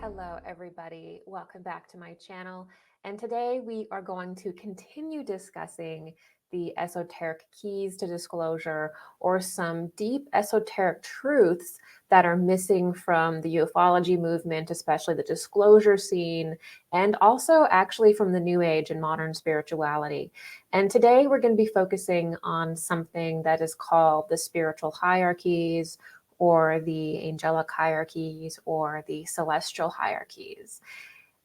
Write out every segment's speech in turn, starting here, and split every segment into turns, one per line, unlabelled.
Hello, everybody. Welcome back to my channel. And today we are going to continue discussing the esoteric keys to disclosure, or some deep esoteric truths that are missing from the ufology movement, especially the disclosure scene, and also actually from the New Age and modern spirituality. And today we're going to be focusing on something that is called the spiritual hierarchies, or the angelic hierarchies, or the celestial hierarchies.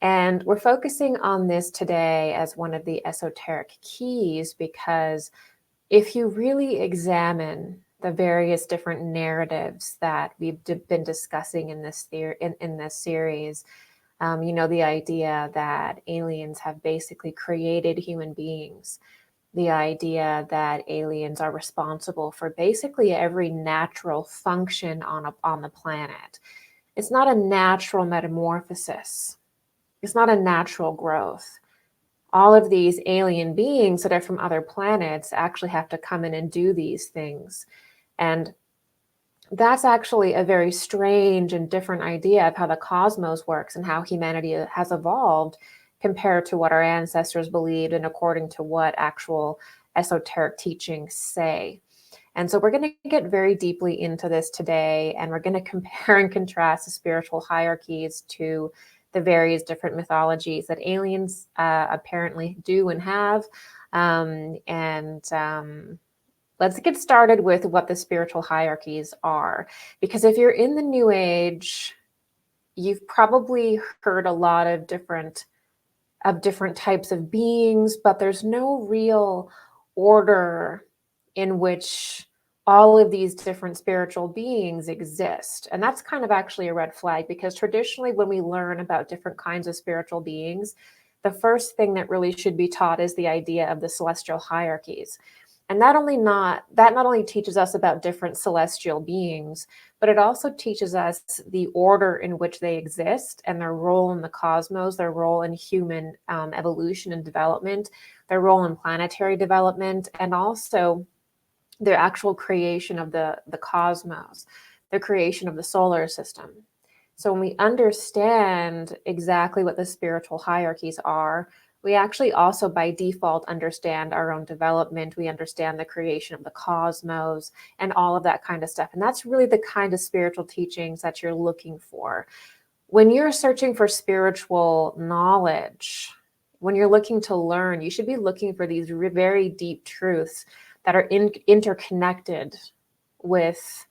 And we're focusing on this today as one of the esoteric keys, because if you really examine the various different narratives that we've been discussing in this in this series, the idea that aliens have basically created human beings, the idea that aliens are responsible for basically every natural function on the planet. It's not a natural metamorphosis. It's not a natural growth. All of these alien beings that are from other planets actually have to come in and do these things. And that's actually a very strange and different idea of how the cosmos works and how humanity has evolved compared to what our ancestors believed and according to what actual esoteric teachings say. And so we're going to get very deeply into this today, and we're going to compare and contrast the spiritual hierarchies to the various different mythologies that aliens apparently do and have. Let's get started with what the spiritual hierarchies are. Because if you're in the New Age, you've probably heard a lot of different types of beings, but there's no real order in which all of these different spiritual beings exist. And that's kind of actually a red flag, because traditionally when we learn about different kinds of spiritual beings, the first thing that really should be taught is the idea of the celestial hierarchies. And that not only teaches us about different celestial beings, but it also teaches us the order in which they exist and their role in the cosmos, their role in human evolution and development, their role in planetary development, and also their actual creation of the cosmos, the creation of the solar system. So when we understand exactly what the spiritual hierarchies are, we actually also by default understand our own development. We understand the creation of the cosmos and all of that kind of stuff. And that's really the kind of spiritual teachings that you're looking for. When you're searching for spiritual knowledge, when you're looking to learn, you should be looking for these very deep truths that are interconnected with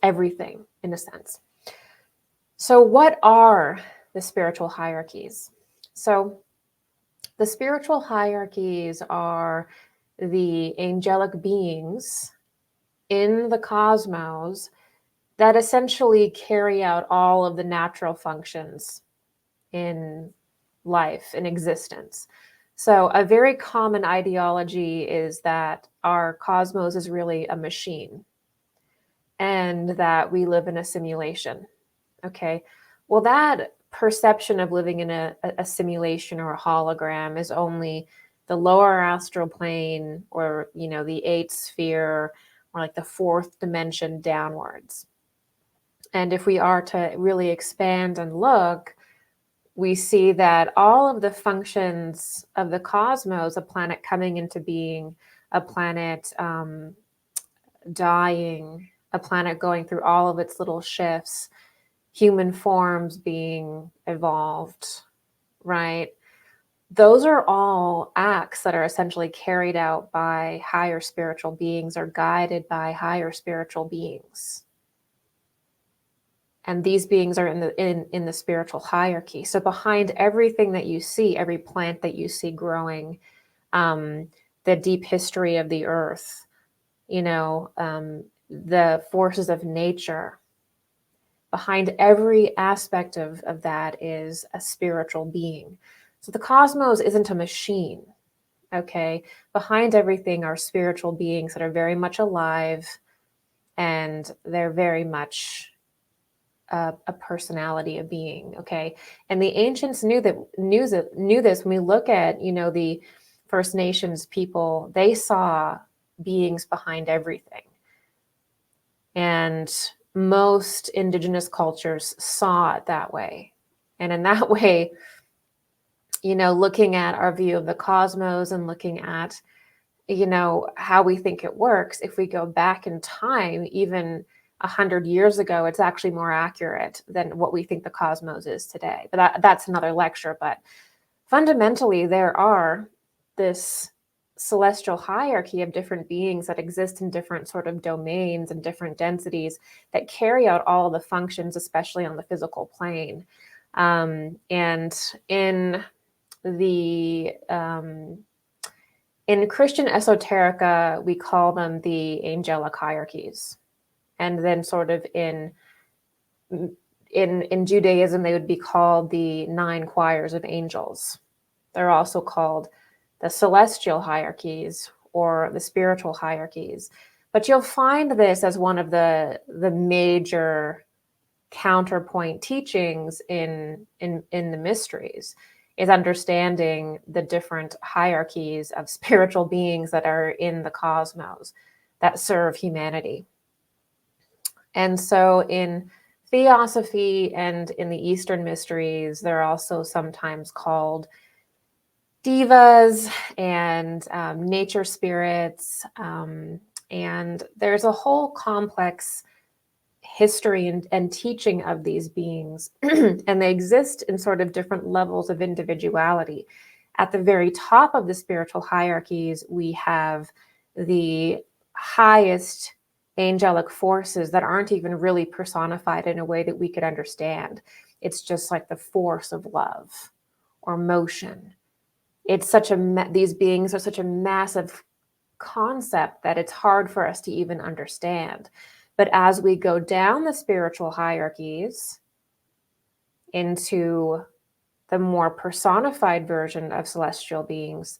everything, in a sense. So what are the spiritual hierarchies? So the spiritual hierarchies are the angelic beings in the cosmos that essentially carry out all of the natural functions in life, in existence. So a very common ideology is that our cosmos is really a machine and that we live in a simulation. Okay, well, that perception of living in a simulation or a hologram is only the lower astral plane, or the eighth sphere, or like the fourth dimension downwards. And if we are to really expand and look, we see that all of the functions of the cosmos, a planet coming into being, a planet dying, a planet going through all of its little shifts, human forms being evolved, right? Those are all acts that are essentially carried out by higher spiritual beings or guided by higher spiritual beings. And these beings are in the spiritual hierarchy. So behind everything that you see, every plant that you see growing, the deep history of the earth, the forces of nature, behind every aspect of that is a spiritual being. So the cosmos isn't a machine, okay? Behind everything are spiritual beings that are very much alive, and they're very much a personality, a being, okay? And the ancients knew this. When we look at, the First Nations people, they saw beings behind everything. And most indigenous cultures saw it that way. And in that way, looking at our view of the cosmos and looking at, how we think it works, if we go back in time, even 100 years ago, it's actually more accurate than what we think the cosmos is today. But that's another lecture. But fundamentally, there are this celestial hierarchy of different beings that exist in different sort of domains and different densities that carry out all the functions, especially on the physical plane. And in Christian esoterica, we call them the angelic hierarchies. And then sort of in Judaism, they would be called the 9 choirs of angels. They're also called the celestial hierarchies or the spiritual hierarchies. But you'll find this as one of the major counterpoint teachings in the mysteries, is understanding the different hierarchies of spiritual beings that are in the cosmos that serve humanity. And so in Theosophy and in the Eastern mysteries, they're also sometimes called divas and nature spirits. And there's a whole complex history and teaching of these beings. And they exist in sort of different levels of individuality. At the very top of the spiritual hierarchies, we have the highest angelic forces that aren't even really personified in a way that we could understand. It's just like the force of love or motion. It's these beings are such a massive concept that it's hard for us to even understand. But as we go down the spiritual hierarchies into the more personified version of celestial beings,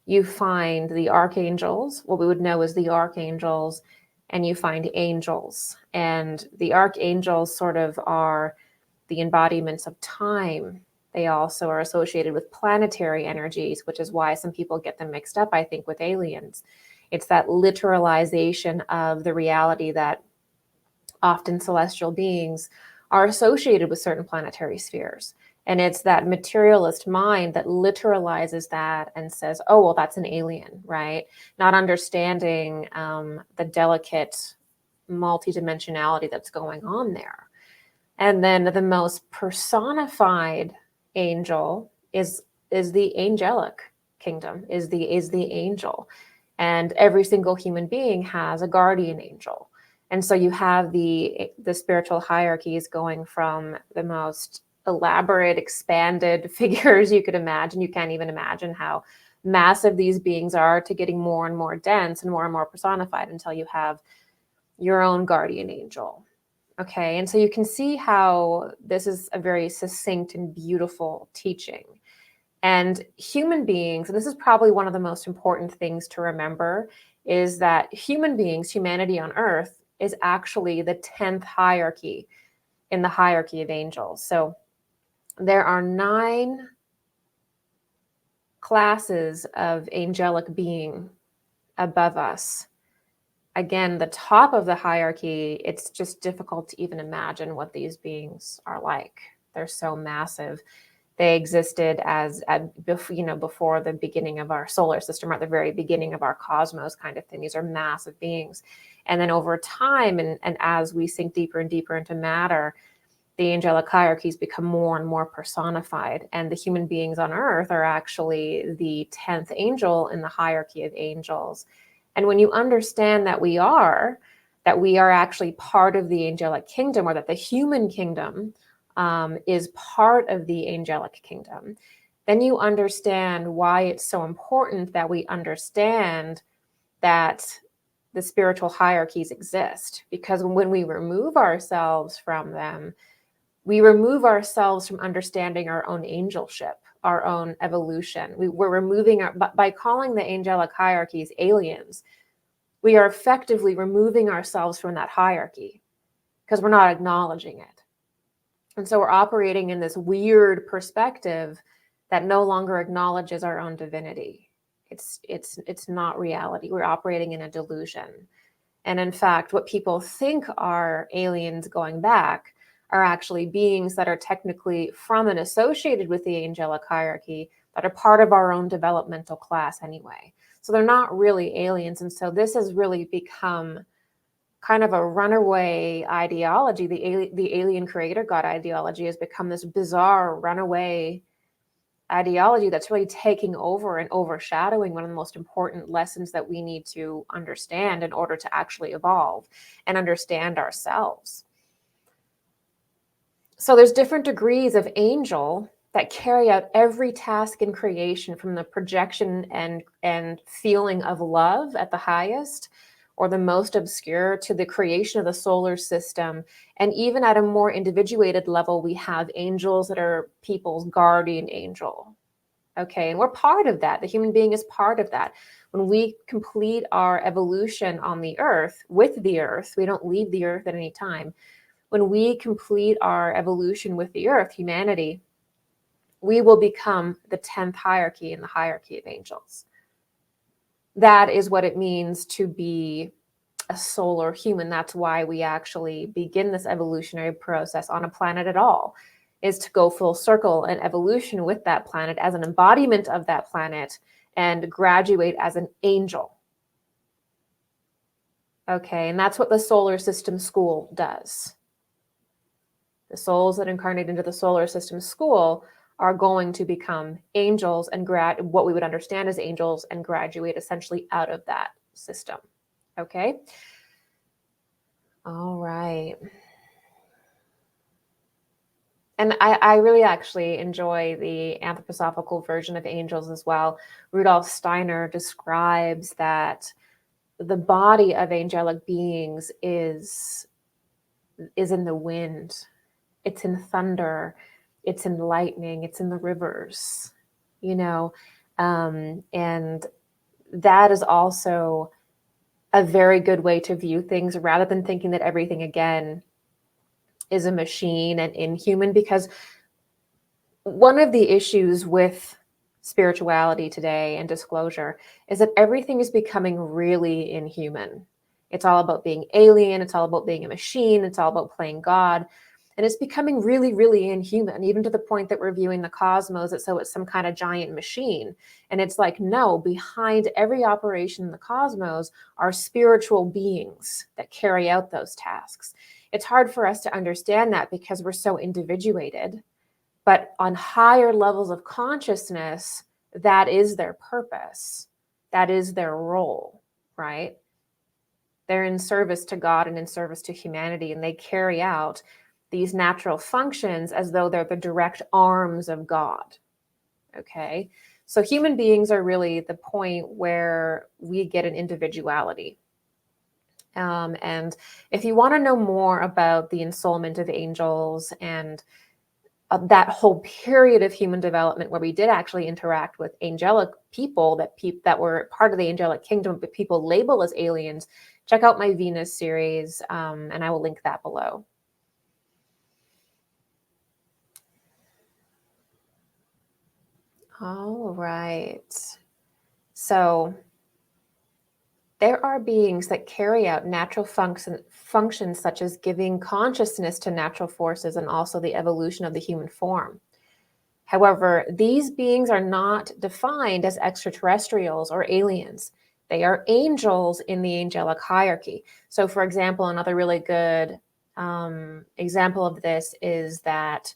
you find the archangels, what we would know as the archangels, and you find angels. And the archangels sort of are the embodiments of time. They also are associated with planetary energies, which is why some people get them mixed up, I think, with aliens. It's that literalization of the reality that often celestial beings are associated with certain planetary spheres. And it's that materialist mind that literalizes that and says, oh, well, that's an alien, right? Not understanding the delicate multidimensionality that's going on there. And then the most personified angel is the angelic kingdom, is the angel. And every single human being has a guardian angel. And so you have the spiritual hierarchies going from the most elaborate, expanded figures you could imagine. You can't even imagine how massive these beings are, to getting more and more dense and more personified until you have your own guardian angel. Okay, and so you can see how this is a very succinct and beautiful teaching. And human beings, and this is probably one of the most important things to remember, is that human beings, humanity on Earth, is actually the 10th hierarchy in the hierarchy of angels. So there are 9 classes of angelic being above us. Again, the top of the hierarchy, it's just difficult to even imagine what these beings are like. They're so massive. They existed before the beginning of our solar system, or at the very beginning of our cosmos kind of thing. These are massive beings. And then over time, and as we sink deeper and deeper into matter, the angelic hierarchies become more and more personified. And the human beings on Earth are actually the 10th angel in the hierarchy of angels. And when you understand that we are actually part of the angelic kingdom, or that the human kingdom is part of the angelic kingdom, then you understand why it's so important that we understand that the spiritual hierarchies exist. Because when we remove ourselves from them, we remove ourselves from understanding our own angelship, our own evolution. We're removing by calling the angelic hierarchies aliens, we are effectively removing ourselves from that hierarchy because we're not acknowledging it. And so we're operating in this weird perspective that no longer acknowledges our own divinity. It's not reality. We're operating in a delusion. And in fact, what people think are aliens going back are actually beings that are technically from and associated with the angelic hierarchy that are part of our own developmental class anyway. So they're not really aliens. And so this has really become kind of a runaway ideology. The alien creator God ideology has become this bizarre runaway ideology that's really taking over and overshadowing one of the most important lessons that we need to understand in order to actually evolve and understand ourselves. So there's different degrees of angel that carry out every task in creation, from the projection and feeling of love at the highest or the most obscure to the creation of the solar system. And even at a more individuated level, we have angels that are people's guardian angel. Okay, and we're part of that. The human being is part of that. When we complete our evolution on the earth, with the earth, we don't leave the earth at any time. When we complete our evolution with the earth, humanity, we will become the 10th hierarchy in the hierarchy of angels. That is what it means to be a solar human. That's why we actually begin this evolutionary process on a planet at all, is to go full circle and evolution with that planet as an embodiment of that planet and graduate as an angel. Okay, and that's what the solar system school does. The souls that incarnate into the solar system school are going to become angels and what we would understand as angels and graduate essentially out of that system. Okay? All right. And I really actually enjoy the anthroposophical version of angels as well. Rudolf Steiner describes that the body of angelic beings is in the wind. It's in thunder. It's in lightning. It's in the rivers, and that is also a very good way to view things, rather than thinking that everything, again, is a machine and inhuman. Because one of the issues with spirituality today and disclosure is that everything is becoming really inhuman. It's all about being alien. It's all about being a machine. It's all about playing God. And it's becoming really, really inhuman, even to the point that we're viewing the cosmos as so it's some kind of giant machine. And it's like, no, behind every operation in the cosmos are spiritual beings that carry out those tasks. It's hard for us to understand that because we're so individuated. But on higher levels of consciousness, that is their purpose. That is their role, right? They're in service to God and in service to humanity, and they carry out these natural functions as though they're the direct arms of God. Okay? So human beings are really the point where we get an individuality. And if you want to know more about the ensoulment of angels and that whole period of human development where we did actually interact with angelic people that were part of the angelic kingdom, but people label as aliens, check out my Venus series, and I will link that below. All right. So there are beings that carry out natural functions such as giving consciousness to natural forces and also the evolution of the human form. However, these beings are not defined as extraterrestrials or aliens. They are angels in the angelic hierarchy. So, for example, another really good example of this is that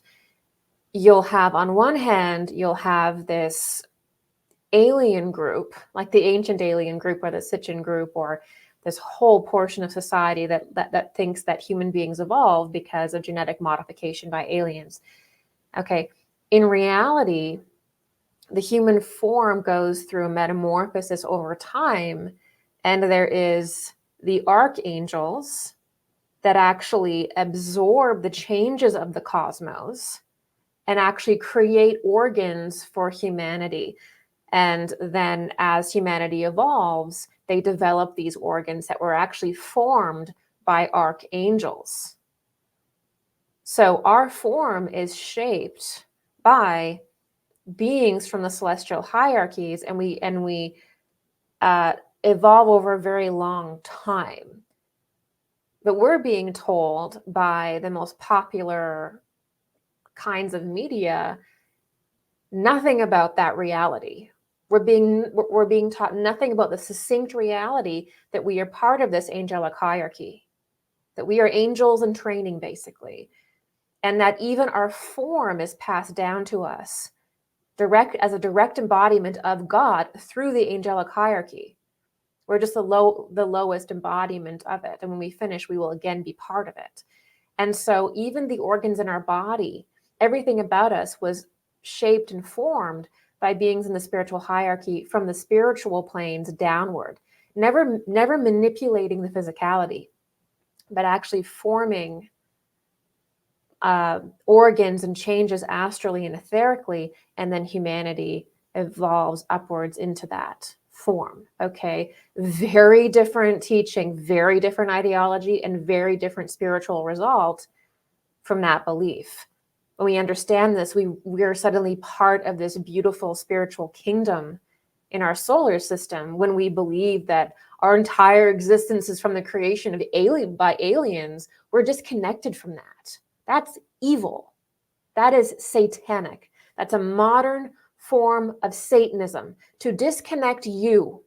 you'll have, on one hand, you'll have this alien group, like the ancient alien group or the Sitchin group, or this whole portion of society that thinks that human beings evolved because of genetic modification by aliens. Okay, in reality, the human form goes through a metamorphosis over time, and there is the archangels that actually absorb the changes of the cosmos and actually create organs for humanity. And then as humanity evolves, they develop these organs that were actually formed by archangels. So our form is shaped by beings from the celestial hierarchies, and we evolve over a very long time. But we're being told by the most popular kinds of media nothing about that reality. We're being taught nothing about the succinct reality that we are part of this angelic hierarchy, that we are angels in training, basically, and that even our form is passed down to us as a direct embodiment of God through the angelic hierarchy. We're just the lowest embodiment of it. And when we finish, we will again be part of it. And so even the organs in our body, everything about us was shaped and formed by beings in the spiritual hierarchy from the spiritual planes downward, never manipulating the physicality, but actually forming organs and changes astrally and etherically, and then humanity evolves upwards into that form. Okay, very different teaching, very different ideology, and very different spiritual result from that belief. When we understand this, we are suddenly part of this beautiful spiritual kingdom in our solar system when we believe that our entire existence is from the creation of by aliens. We're disconnected from that. That's evil. That is satanic. That's a modern form of Satanism, to disconnect you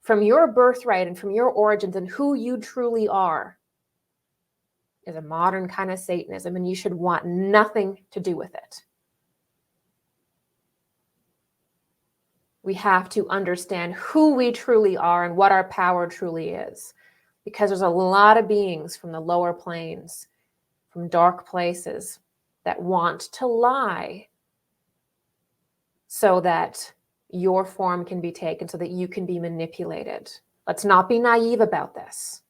from your birthright and from your origins and who you truly are is a modern kind of Satanism, and you should want nothing to do with it. We have to understand who we truly are and what our power truly is, because there's a lot of beings from the lower planes, from dark places, that want to lie so that your form can be taken, so that you can be manipulated. Let's not be naive about this.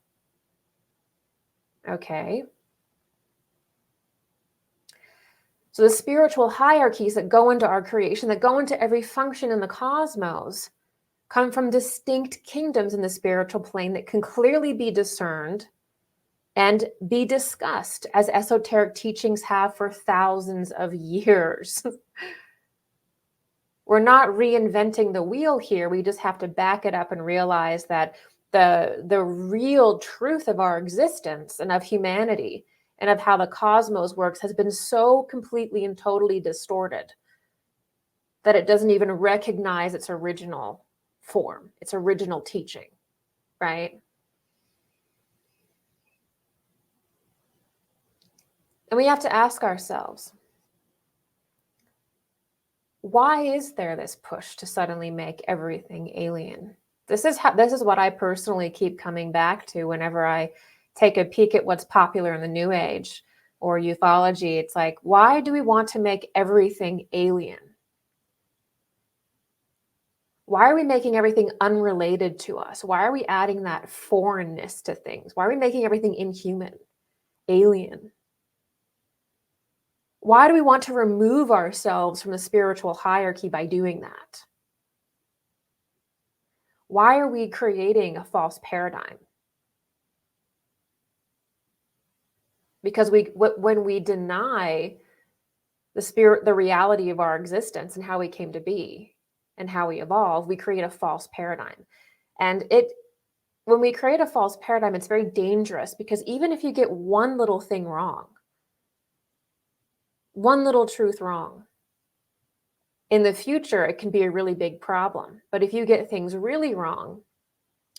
Okay? So the spiritual hierarchies that go into our creation, that go into every function in the cosmos, come from distinct kingdoms in the spiritual plane that can clearly be discerned and be discussed, as esoteric teachings have for thousands of years. We're not reinventing the wheel here. We just have to back it up and realize that the real truth of our existence and of humanity and of how the cosmos works has been so completely and totally distorted that it doesn't even recognize its original form, its original teaching, right? And we have to ask ourselves, why is there this push to suddenly make everything alien? This is what I personally keep coming back to whenever I take a peek at what's popular in the New Age or ufology. It's like, why do we want to make everything alien? Why are we making everything unrelated to us? Why are we adding that foreignness to things? Why are we making everything inhuman, alien? Why do we want to remove ourselves from the spiritual hierarchy by doing that? Why are we creating a false paradigm? Because when we deny the reality of our existence and how we came to be and how we evolve, we create a false paradigm. And when we create a false paradigm, it's very dangerous, because even if you get one little thing wrong, one little truth wrong, in the future, it can be a really big problem. But if you get things really wrong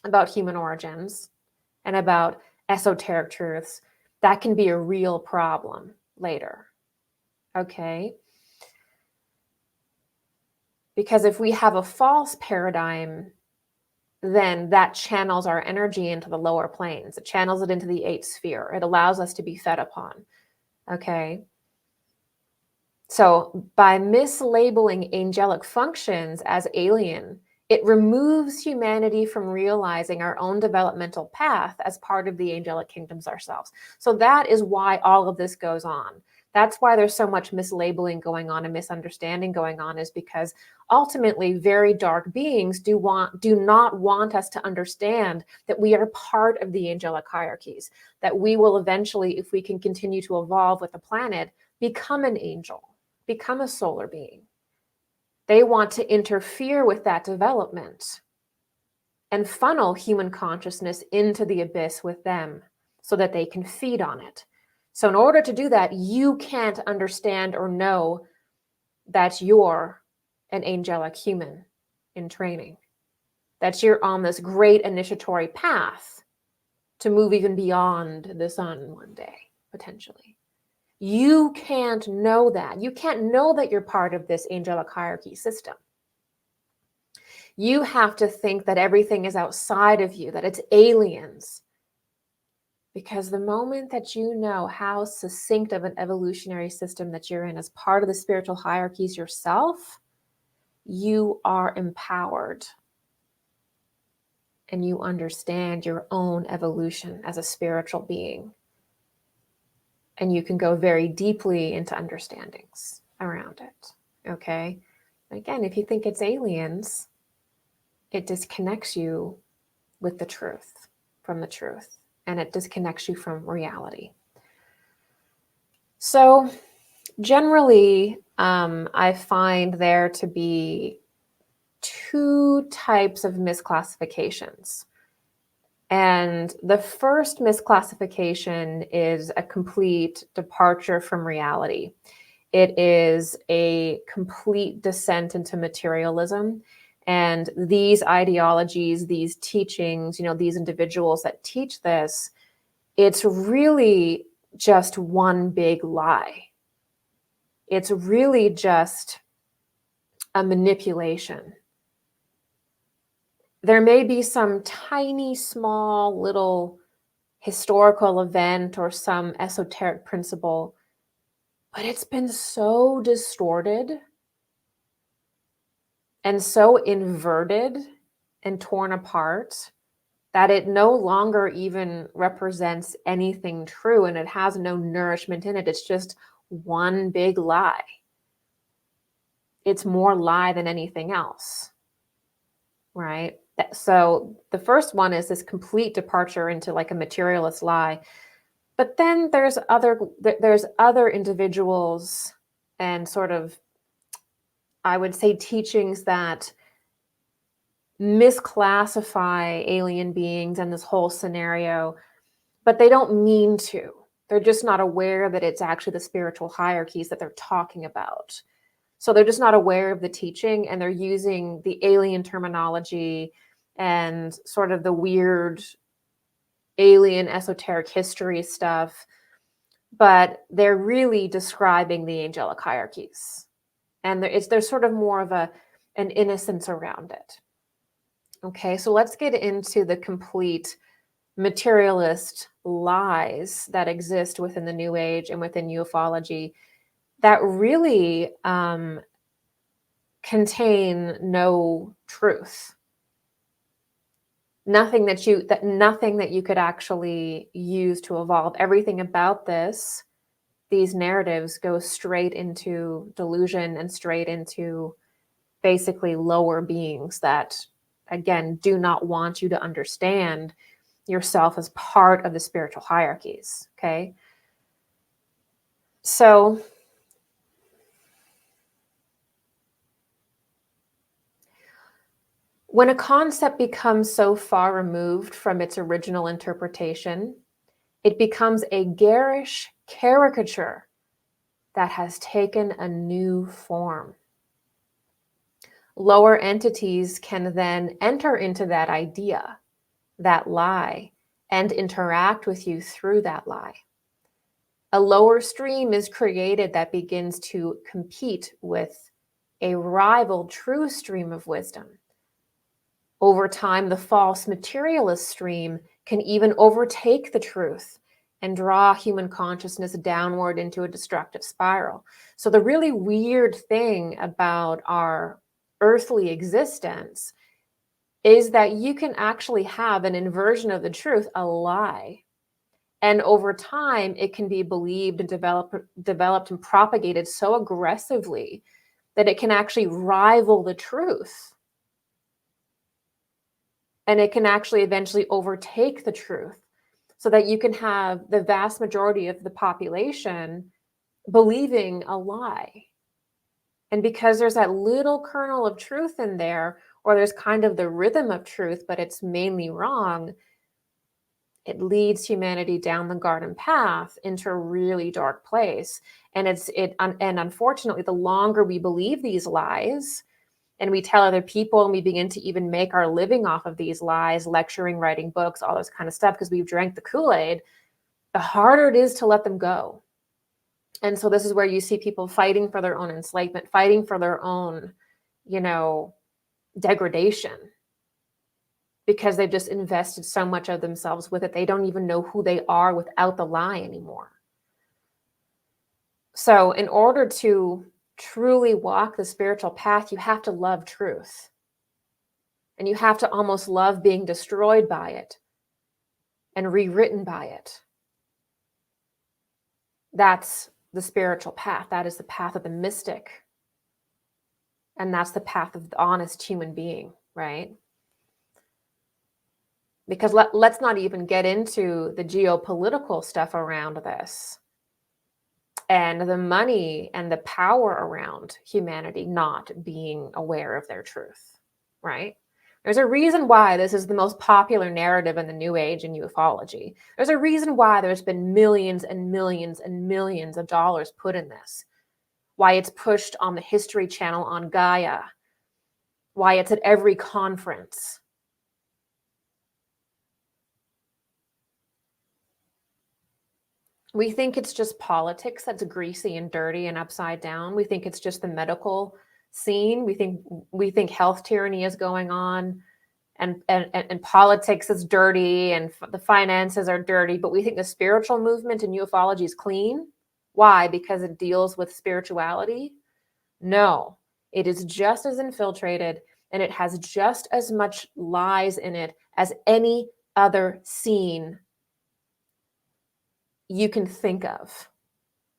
about human origins and about esoteric truths, that can be a real problem later. Okay? Because if we have a false paradigm, then that channels our energy into the lower planes. It channels it into the 8th sphere. It allows us to be fed upon. Okay? So by mislabeling angelic functions as alien, it removes humanity from realizing our own developmental path as part of the angelic kingdoms ourselves. So that is why all of this goes on. That's why there's so much mislabeling going on and misunderstanding going on, is because ultimately very dark beings do not want us to understand that we are part of the angelic hierarchies, that we will eventually, if we can continue to evolve with the planet, become an angel, become a solar being. They want to interfere with that development and funnel human consciousness into the abyss with them. so that they can feed on it. So in order to do that, you can't understand or know that you're an angelic human in training, that you're on this great initiatory path to move even beyond the sun one day, potentially. You can't know that. You can't know that you're part of this angelic hierarchy system. You have to think that everything is outside of you, that it's aliens. Because the moment that you know how succinct of an evolutionary system that you're in as part of the spiritual hierarchies yourself, you are empowered. And you understand your own evolution as a spiritual being. And you can go very deeply into understandings around it. Okay? Again, if you think it's aliens, it disconnects you with the truth, from the truth, and it disconnects you from reality. So generally, I find there to be two types of misclassifications. And the first misclassification is a complete departure from reality. It is a complete descent into materialism. And these ideologies, these teachings, these individuals that teach this, it's really just one big lie. It's really just a manipulation. There may be some tiny, small, little historical event or some esoteric principle, but it's been so distorted and so inverted and torn apart that it no longer even represents anything true, and it has no nourishment in it. It's just one big lie. It's more lie than anything else, right? So the first one is this complete departure into like a materialist lie. But then there's other individuals and sort of, I would say, teachings that misclassify alien beings and this whole scenario, but they don't mean to. They're just not aware that it's actually the spiritual hierarchies that they're talking about. So they're just not aware of the teaching, and they're using the alien terminology and sort of the weird alien esoteric history stuff, but they're really describing the angelic hierarchies. And there's sort of more of an innocence around it. Okay, so let's get into the complete materialist lies that exist within the New Age and within ufology that really contain no truth. Nothing that you could actually use to evolve. Everything about these narratives go straight into delusion and straight into basically lower beings that, again, do not want you to understand yourself as part of the spiritual hierarchies. Okay. So when a concept becomes so far removed from its original interpretation, it becomes a garish caricature that has taken a new form. Lower entities can then enter into that idea, that lie, and interact with you through that lie. A lower stream is created that begins to compete with a rival true stream of wisdom. Over time, the false materialist stream can even overtake the truth and draw human consciousness downward into a destructive spiral. So the really weird thing about our earthly existence is that you can actually have an inversion of the truth, a lie. And over time, it can be believed and developed and propagated so aggressively that it can actually rival the truth. And it can actually eventually overtake the truth, so that you can have the vast majority of the population believing a lie. And because there's that little kernel of truth in there, or there's kind of the rhythm of truth, but it's mainly wrong, it leads humanity down the garden path into a really dark place. And unfortunately, the longer we believe these lies and we tell other people and we begin to even make our living off of these lies, lecturing, writing books, all this kind of stuff, because we've drank the Kool-Aid, the harder it is to let them go. And so this is where you see people fighting for their own enslavement, fighting for their own, degradation, because they've just invested so much of themselves with it. They don't even know who they are without the lie anymore. So in order to truly walk the spiritual path, you have to love truth. And you have to almost love being destroyed by it and rewritten by it. That's the spiritual path. That is the path of the mystic. And that's the path of the honest human being, right? Because let's not even get into the geopolitical stuff around this and the money and the power around humanity not being aware of their truth, right? There's a reason why this is the most popular narrative in the New Age and ufology. There's a reason why there's been millions and millions and millions of dollars put in this. Why it's pushed on the History Channel on Gaia. Why it's at every conference. We think it's just politics that's greasy and dirty and upside down. We think it's just the medical scene. We think health tyranny is going on, and politics is dirty, and the finances are dirty. But we think the spiritual movement in ufology is clean. Why? Because it deals with spirituality? No, it is just as infiltrated, and it has just as much lies in it as any other scene you can think of.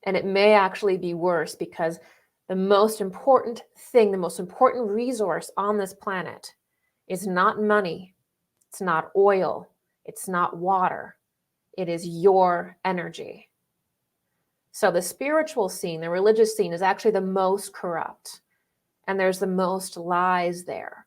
And it may actually be worse, because the most important thing, the most important resource on this planet is not money, it's not oil, it's not water, it is your energy. So the spiritual scene, the religious scene, is actually the most corrupt, and there's the most lies there.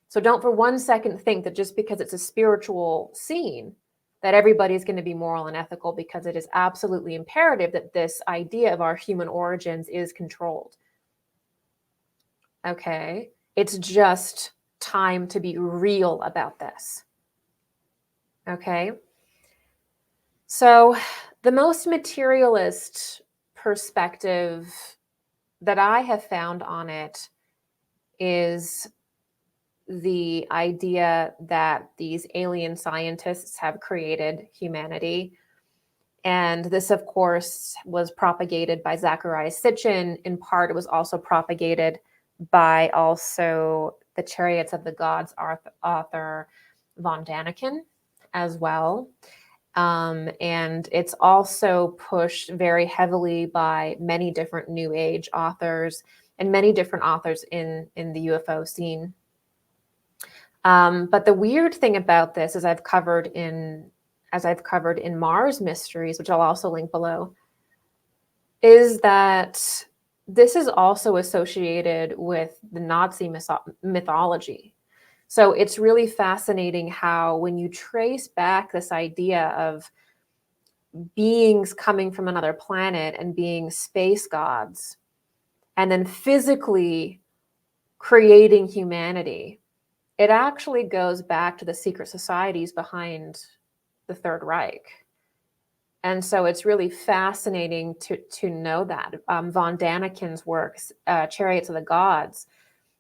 So don't for one second think that just because it's a spiritual scene that everybody's going to be moral and ethical, because it is absolutely imperative that this idea of our human origins is controlled. Okay? It's just time to be real about this. Okay? So the most materialist perspective that I have found on it is the idea that these alien scientists have created humanity. And this, of course, was propagated by Zecharia Sitchin. In part, it was also propagated by also the Chariots of the Gods author von Daniken as well. And it's also pushed very heavily by many different New Age authors and many different authors in the UFO scene. But the weird thing about this, as I've covered in Mars Mysteries, which I'll also link below, is that this is also associated with the Nazi mythology. So it's really fascinating how, when you trace back this idea of beings coming from another planet and being space gods, and then physically creating humanity, it actually goes back to the secret societies behind the Third Reich. And so it's really fascinating to know that. Von Daniken's works, Chariots of the Gods,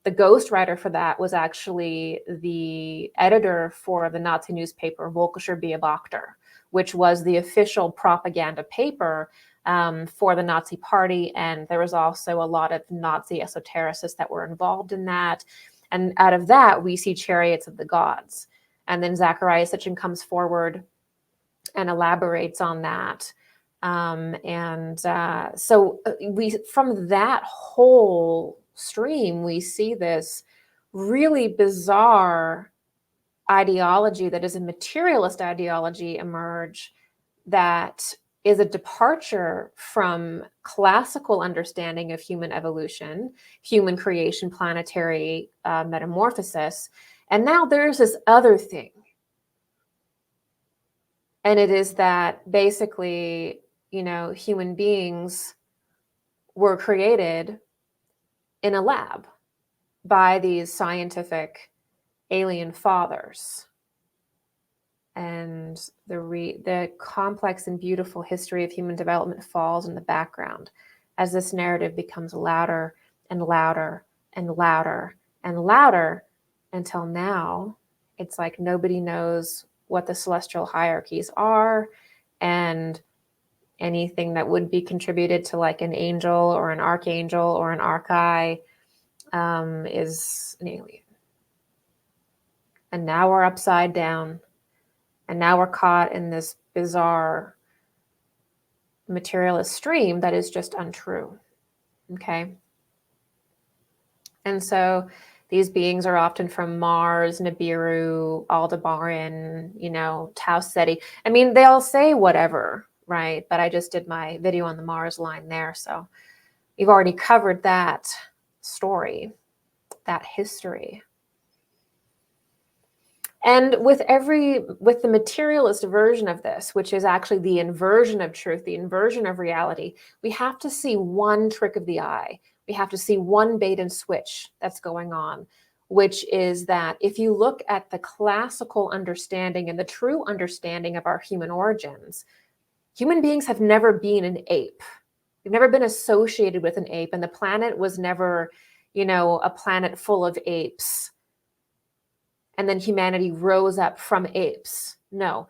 the ghostwriter for that was actually the editor for the Nazi newspaper Volkischer Beobachter, which was the official propaganda paper for the Nazi party. And there was also a lot of Nazi esotericists that were involved in that. And out of that, we see Chariots of the Gods. And then Zecharia Sitchin comes forward and elaborates on that. So from that whole stream, we see this really bizarre ideology that is a materialist ideology emerge, that is a departure from classical understanding of human evolution, human creation, planetary metamorphosis. And now there's this other thing. And it is that basically, human beings were created in a lab by these scientific alien fathers. And the complex and beautiful history of human development falls in the background as this narrative becomes louder and louder and louder and louder until now it's like nobody knows what the celestial hierarchies are, and anything that would be contributed to like an angel or an archangel or an archai is an alien. And now we're upside down. And now we're caught in this bizarre materialist stream that is just untrue. Okay? And so these beings are often from Mars, Nibiru, Aldebaran, Tau Ceti. I mean, they all say whatever, right? But I just did my video on the Mars line there. So we've already covered that story, that history. And with the materialist version of this, which is actually the inversion of truth, the inversion of reality, we have to see one trick of the eye. We have to see one bait and switch that's going on, which is that if you look at the classical understanding and the true understanding of our human origins, human beings have never been an ape. We've never been associated with an ape, and the planet was never, a planet full of apes. And then humanity rose up from apes. No.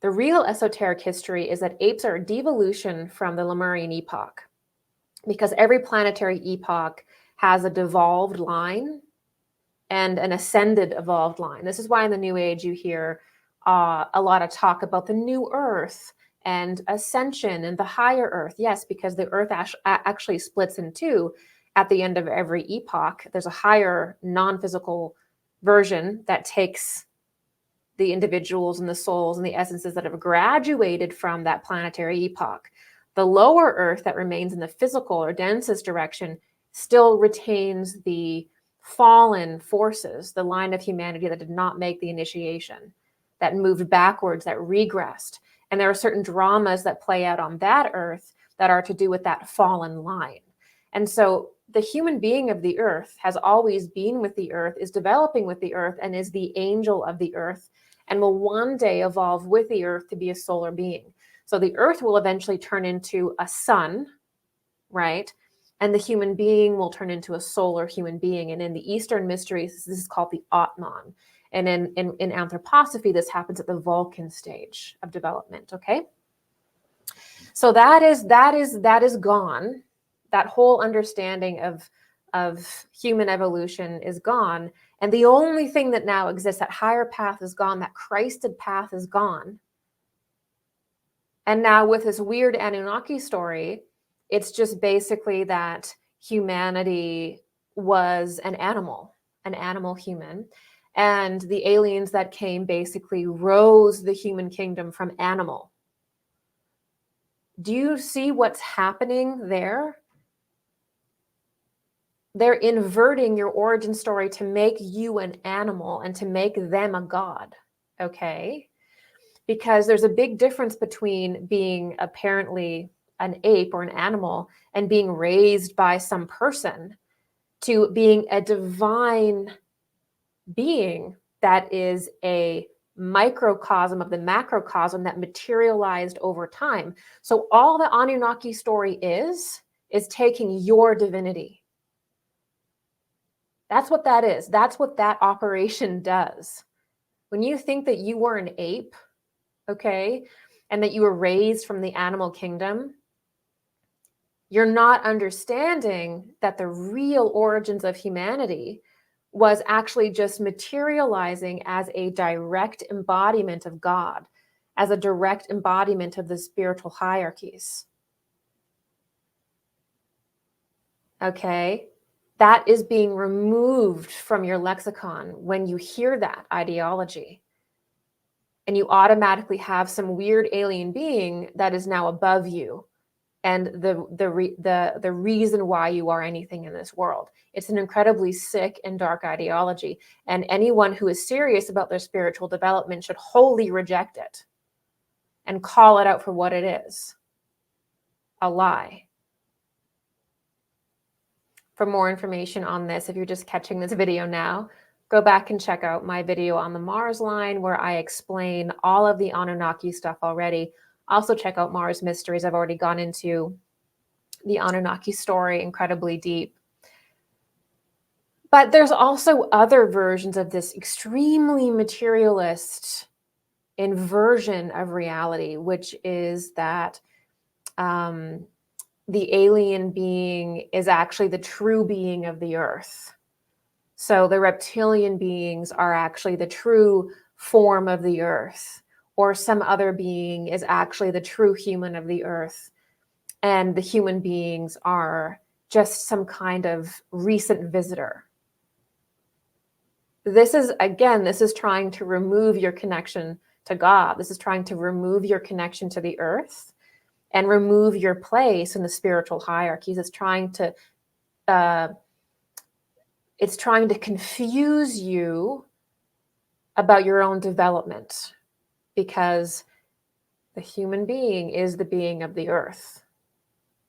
The real esoteric history is that apes are a devolution from the Lemurian epoch, because every planetary epoch has a devolved line and an ascended evolved line. This is why in the New Age you hear a lot of talk about the new Earth and ascension and the higher Earth. Yes, because the Earth actually splits in two at the end of every epoch. There's a higher non-physical version that takes the individuals and the souls and the essences that have graduated from that planetary epoch. The lower Earth that remains in the physical or densest direction still retains the fallen forces, the line of humanity that did not make the initiation, that moved backwards, that regressed. And there are certain dramas that play out on that Earth that are to do with that fallen line. And so the human being of the Earth has always been with the Earth, is developing with the Earth, and is the angel of the Earth, and will one day evolve with the Earth to be a solar being. So the Earth will eventually turn into a sun, right? And the human being will turn into a solar human being. And in the Eastern mysteries, this is called the Atman. And in anthroposophy, this happens at the Vulcan stage of development, okay? So that is gone. That whole understanding of human evolution is gone. And the only thing that now exists, that higher path is gone, that Christed path is gone. And now with this weird Anunnaki story, it's just basically that humanity was an animal human. And the aliens that came basically rose the human kingdom from animal. Do you see what's happening there? They're inverting your origin story to make you an animal and to make them a god, okay? Because there's a big difference between being apparently an ape or an animal and being raised by some person to being a divine being that is a microcosm of the macrocosm that materialized over time. So all the Anunnaki story is taking your divinity. That's what that is. That's what that operation does. When you think that you were an ape, okay, and that you were raised from the animal kingdom, you're not understanding that the real origins of humanity was actually just materializing as a direct embodiment of God, as a direct embodiment of the spiritual hierarchies. Okay? That is being removed from your lexicon when you hear that ideology. And you automatically have some weird alien being that is now above you, and the reason why you are anything in this world. It's an incredibly sick and dark ideology, and anyone who is serious about their spiritual development should wholly reject it. and call it out for what it is, a lie. For more information on this, if you're just catching this video now, go back and check out my video on the Mars line where I explain all of the Anunnaki stuff already. Also check out Mars Mysteries. I've already gone into the Anunnaki story incredibly deep. But there's also other versions of this extremely materialist inversion of reality, which is that the alien being is actually the true being of the earth. So the reptilian beings are actually the true form of the earth, or some other being is actually the true human of the earth. And the human beings are just some kind of recent visitor. This is, again, this is trying to remove your connection to God. This is trying to remove your connection to the earth and remove your place in the spiritual hierarchies. It's trying to confuse you about your own development, because the human being is the being of the earth,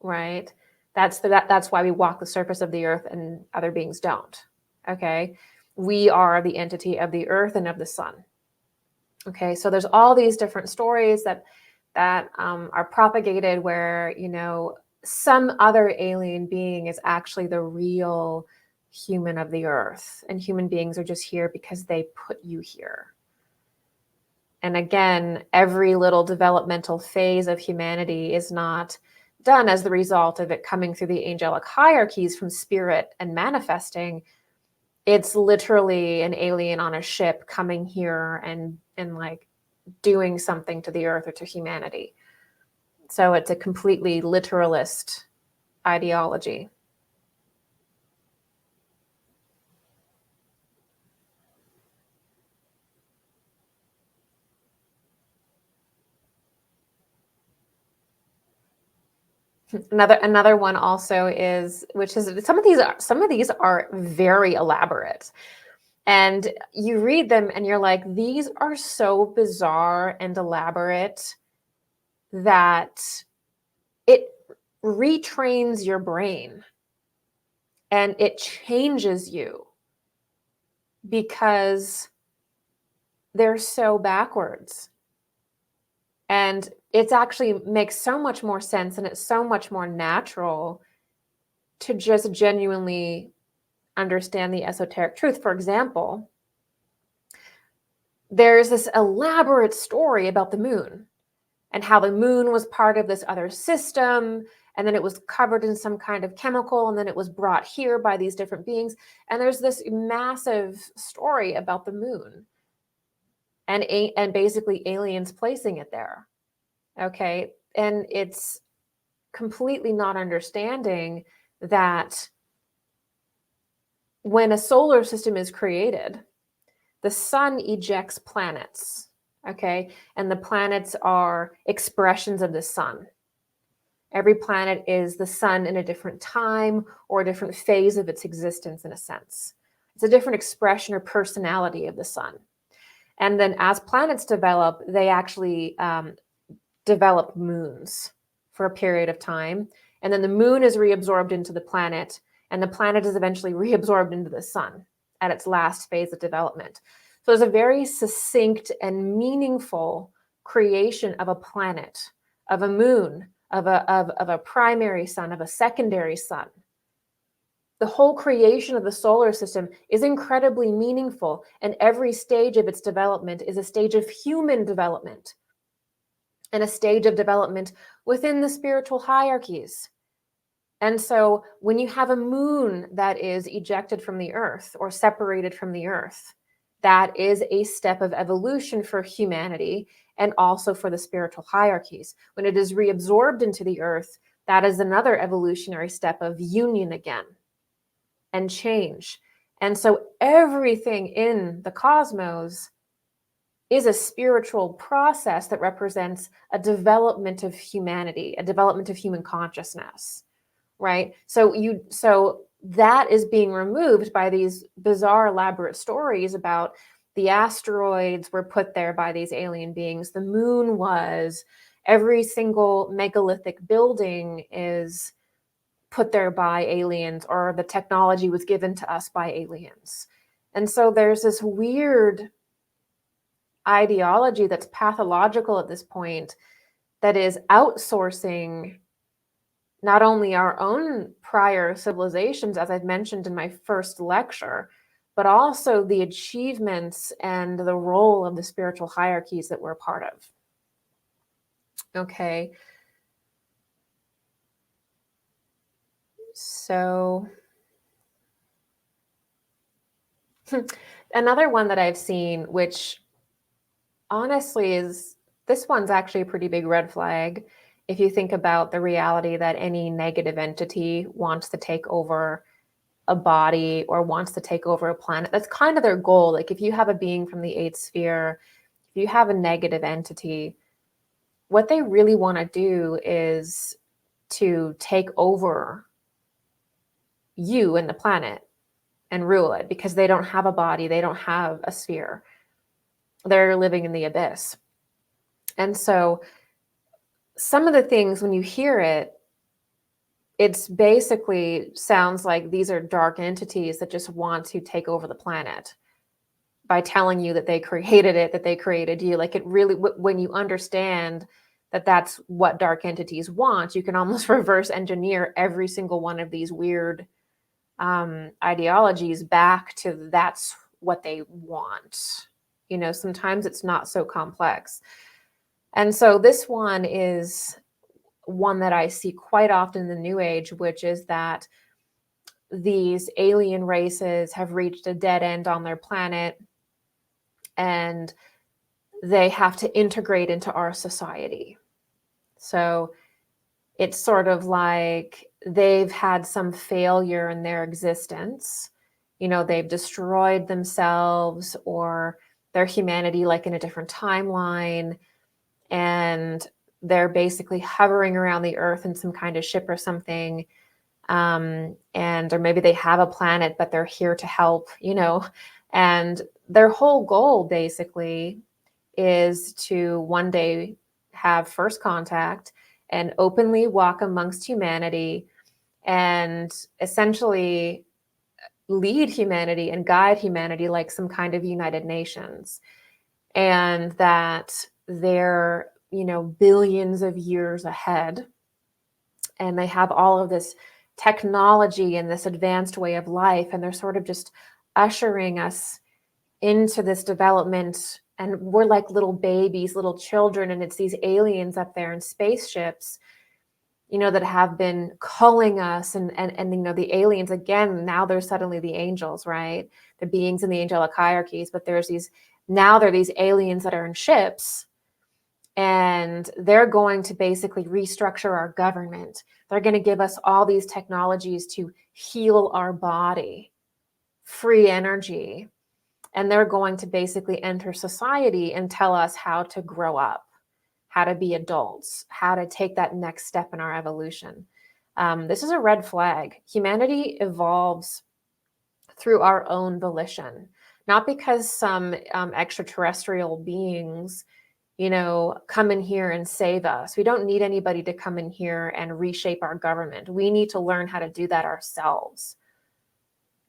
right? That's why we walk the surface of the earth and other beings don't. Okay, we are the entity of the earth and of the sun. Okay, so there's all these different stories that are propagated where, you know, some other alien being is actually the real human of the earth, and human beings are just here because they put you here. And again, every little developmental phase of humanity is not done as the result of it coming through the angelic hierarchies from spirit and manifesting. It's literally an alien on a ship coming here and like doing something to the earth or to humanity. So it's a completely literalist ideology. Another one also is, which is, some of these are very elaborate, and you read them and you're like, these are so bizarre and elaborate that it retrains your brain and it changes you because they're so backwards. And it actually makes so much more sense, and it's so much more natural to just genuinely understand the esoteric truth. For example, there's this elaborate story about the moon and how the moon was part of this other system, and then it was covered in some kind of chemical, and then it was brought here by these different beings. And there's this massive story about the moon and basically aliens placing it there. Okay, and it's completely not understanding that when a solar system is created, the sun ejects planets, okay? And the planets are expressions of the sun. Every planet is the sun in a different time or a different phase of its existence, in a sense. It's a different expression or personality of the sun. And then as planets develop, they actually develop moons for a period of time. And then the moon is reabsorbed into the planet, and the planet is eventually reabsorbed into the sun at its last phase of development. So there's a very succinct and meaningful creation of a planet, of a moon, of a primary sun, of a secondary sun. The whole creation of the solar system is incredibly meaningful, and every stage of its development is a stage of human development and a stage of development within the spiritual hierarchies. And so when you have a moon that is ejected from the earth or separated from the earth, that is a step of evolution for humanity and also for the spiritual hierarchies. When it is reabsorbed into the earth, that is another evolutionary step of union again and change. And so everything in the cosmos is a spiritual process that represents a development of humanity, a development of human consciousness, right? So that is being removed by these bizarre, elaborate stories about The asteroids were put there by these alien beings. The moon was. Every single megalithic building is put there by aliens, or the technology was given to us by aliens. And so there's this weird ideology that's pathological at this point that is outsourcing not only our own prior civilizations, as I've mentioned in my first lecture, but also the achievements and the role of the spiritual hierarchies that we're a part of. Okay. So another one that I've seen, which honestly this one's actually a pretty big red flag. If you think about the reality that any negative entity wants to take over a body or wants to take over a planet, that's kind of their goal. Like if you have a being from the eighth sphere, if you have a negative entity, what they really want to do is to take over you and the planet and rule it, because they don't have a body, they don't have a sphere. They're living in the abyss. And so some of the things, when you hear it, it's basically sounds like these are dark entities that just want to take over the planet by telling you that they created it, that they created you. Like it really, when you understand that that's what dark entities want, you can almost reverse engineer every single one of these weird ideologies back to that's what they want. You know, sometimes it's not so complex. And so this one is one that I see quite often in the New Age, which is that these alien races have reached a dead end on their planet and they have to integrate into our society. So it's sort of like they've had some failure in their existence. You know, they've destroyed themselves or their humanity, like in a different timeline, and they're basically hovering around the earth in some kind of ship or something. And or maybe they have a planet, but they're here to help, you know, and their whole goal basically is to one day have first contact and openly walk amongst humanity and essentially lead humanity and guide humanity like some kind of United Nations. And that they're, you know, billions of years ahead, and they have all of this technology and this advanced way of life, and they're sort of just ushering us into this development, and we're like little babies, little children, and it's these aliens up there in spaceships, you know, that have been culling us, and you know, the aliens, again, now they're suddenly the angels, right? The beings in the angelic hierarchies, but there's these, now they're these aliens that are in ships, and they're going to basically restructure our government. They're going to give us all these technologies to heal our body, free energy, and they're going to basically enter society and tell us how to grow up, how to be adults, how to take that next step in our evolution. This is a red flag. Humanity evolves through our own volition, not because some extraterrestrial beings, you know, come in here and save us. We don't need anybody to come in here and reshape our government. We need to learn how to do that ourselves.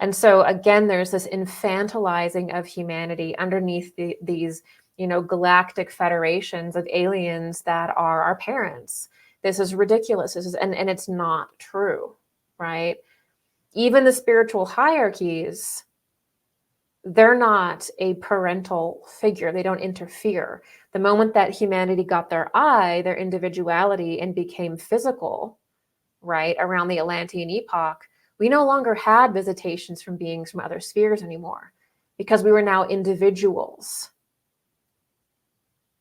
And so again, there's this infantilizing of humanity underneath these, you know, galactic federations of aliens that are our parents. This is ridiculous. This is, and it's not true, right? Even the spiritual hierarchies, they're not a parental figure. They don't interfere. The moment that humanity got their eye, their individuality, and became physical, right, around the Atlantean epoch, we no longer had visitations from beings from other spheres anymore, because we were now individuals.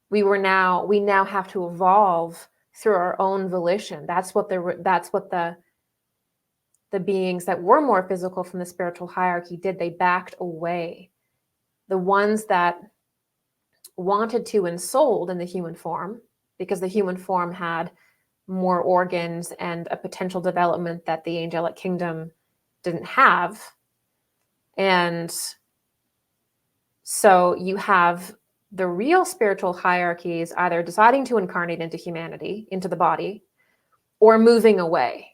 We now have to evolve through our own volition. That's what the beings that were more physical from the spiritual hierarchy did. They backed away. The ones that wanted to ensouled in the human form, because the human form had more organs and a potential development that the angelic kingdom didn't have. And So you have the real spiritual hierarchies either deciding to incarnate into humanity, into the body, or moving away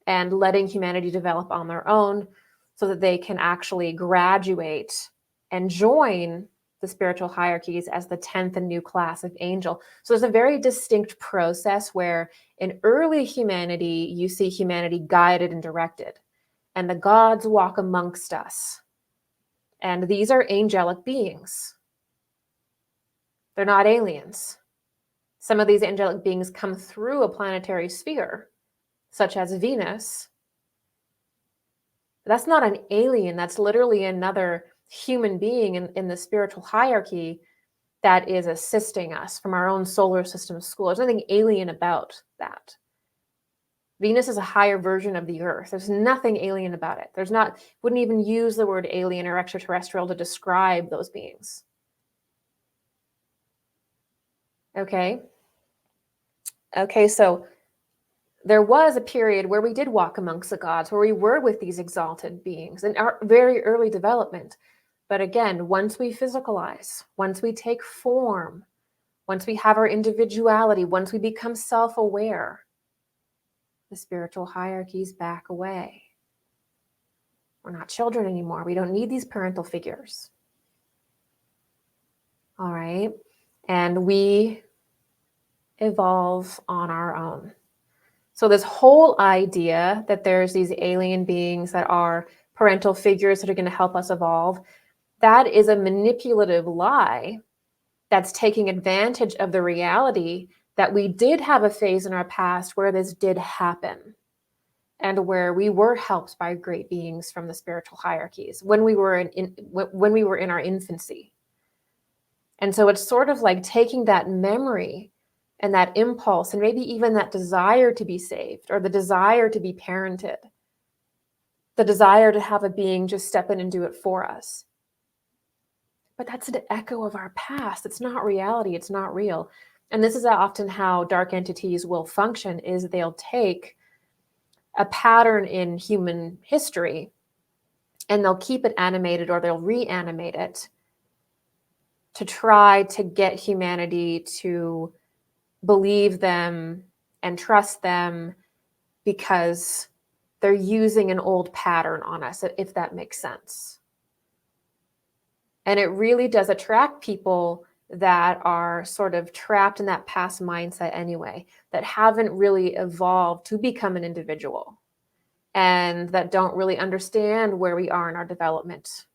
and letting humanity develop on their own so that they can actually graduate and join the spiritual hierarchies as the 10th and new class of angel. So there's a very distinct process where in early humanity, you see humanity guided and directed, and the gods walk amongst us. And these are angelic beings. They're not aliens. Some of these angelic beings come through a planetary sphere, such as Venus. That's not an alien. That's literally another human being in the spiritual hierarchy that is assisting us from our own solar system school. There's nothing alien about that. Venus is a higher version of the Earth. There's nothing alien about it. Wouldn't even use the word alien or extraterrestrial to describe those beings. Okay, so there was a period where we did walk amongst the gods, where we were with these exalted beings in our very early development. But again, once we physicalize, once we take form, once we have our individuality, once we become self-aware, the spiritual hierarchies back away. We're not children anymore. We don't need these parental figures. All right. And we evolve on our own. So this whole idea that there's these alien beings that are parental figures that are going to help us evolve, that is a manipulative lie that's taking advantage of the reality that we did have a phase in our past where this did happen and where we were helped by great beings from the spiritual hierarchies when we were in our infancy. And so it's sort of like taking that memory and that impulse and maybe even that desire to be saved or the desire to be parented, the desire to have a being just step in and do it for us. But that's an echo of our past. It's not reality. It's not real. And this is often how dark entities will function, is they'll take a pattern in human history and they'll keep it animated or they'll reanimate it to try to get humanity to believe them and trust them because they're using an old pattern on us, if that makes sense. And it really does attract people that are sort of trapped in that past mindset anyway, that haven't really evolved to become an individual and that don't really understand where we are in our development,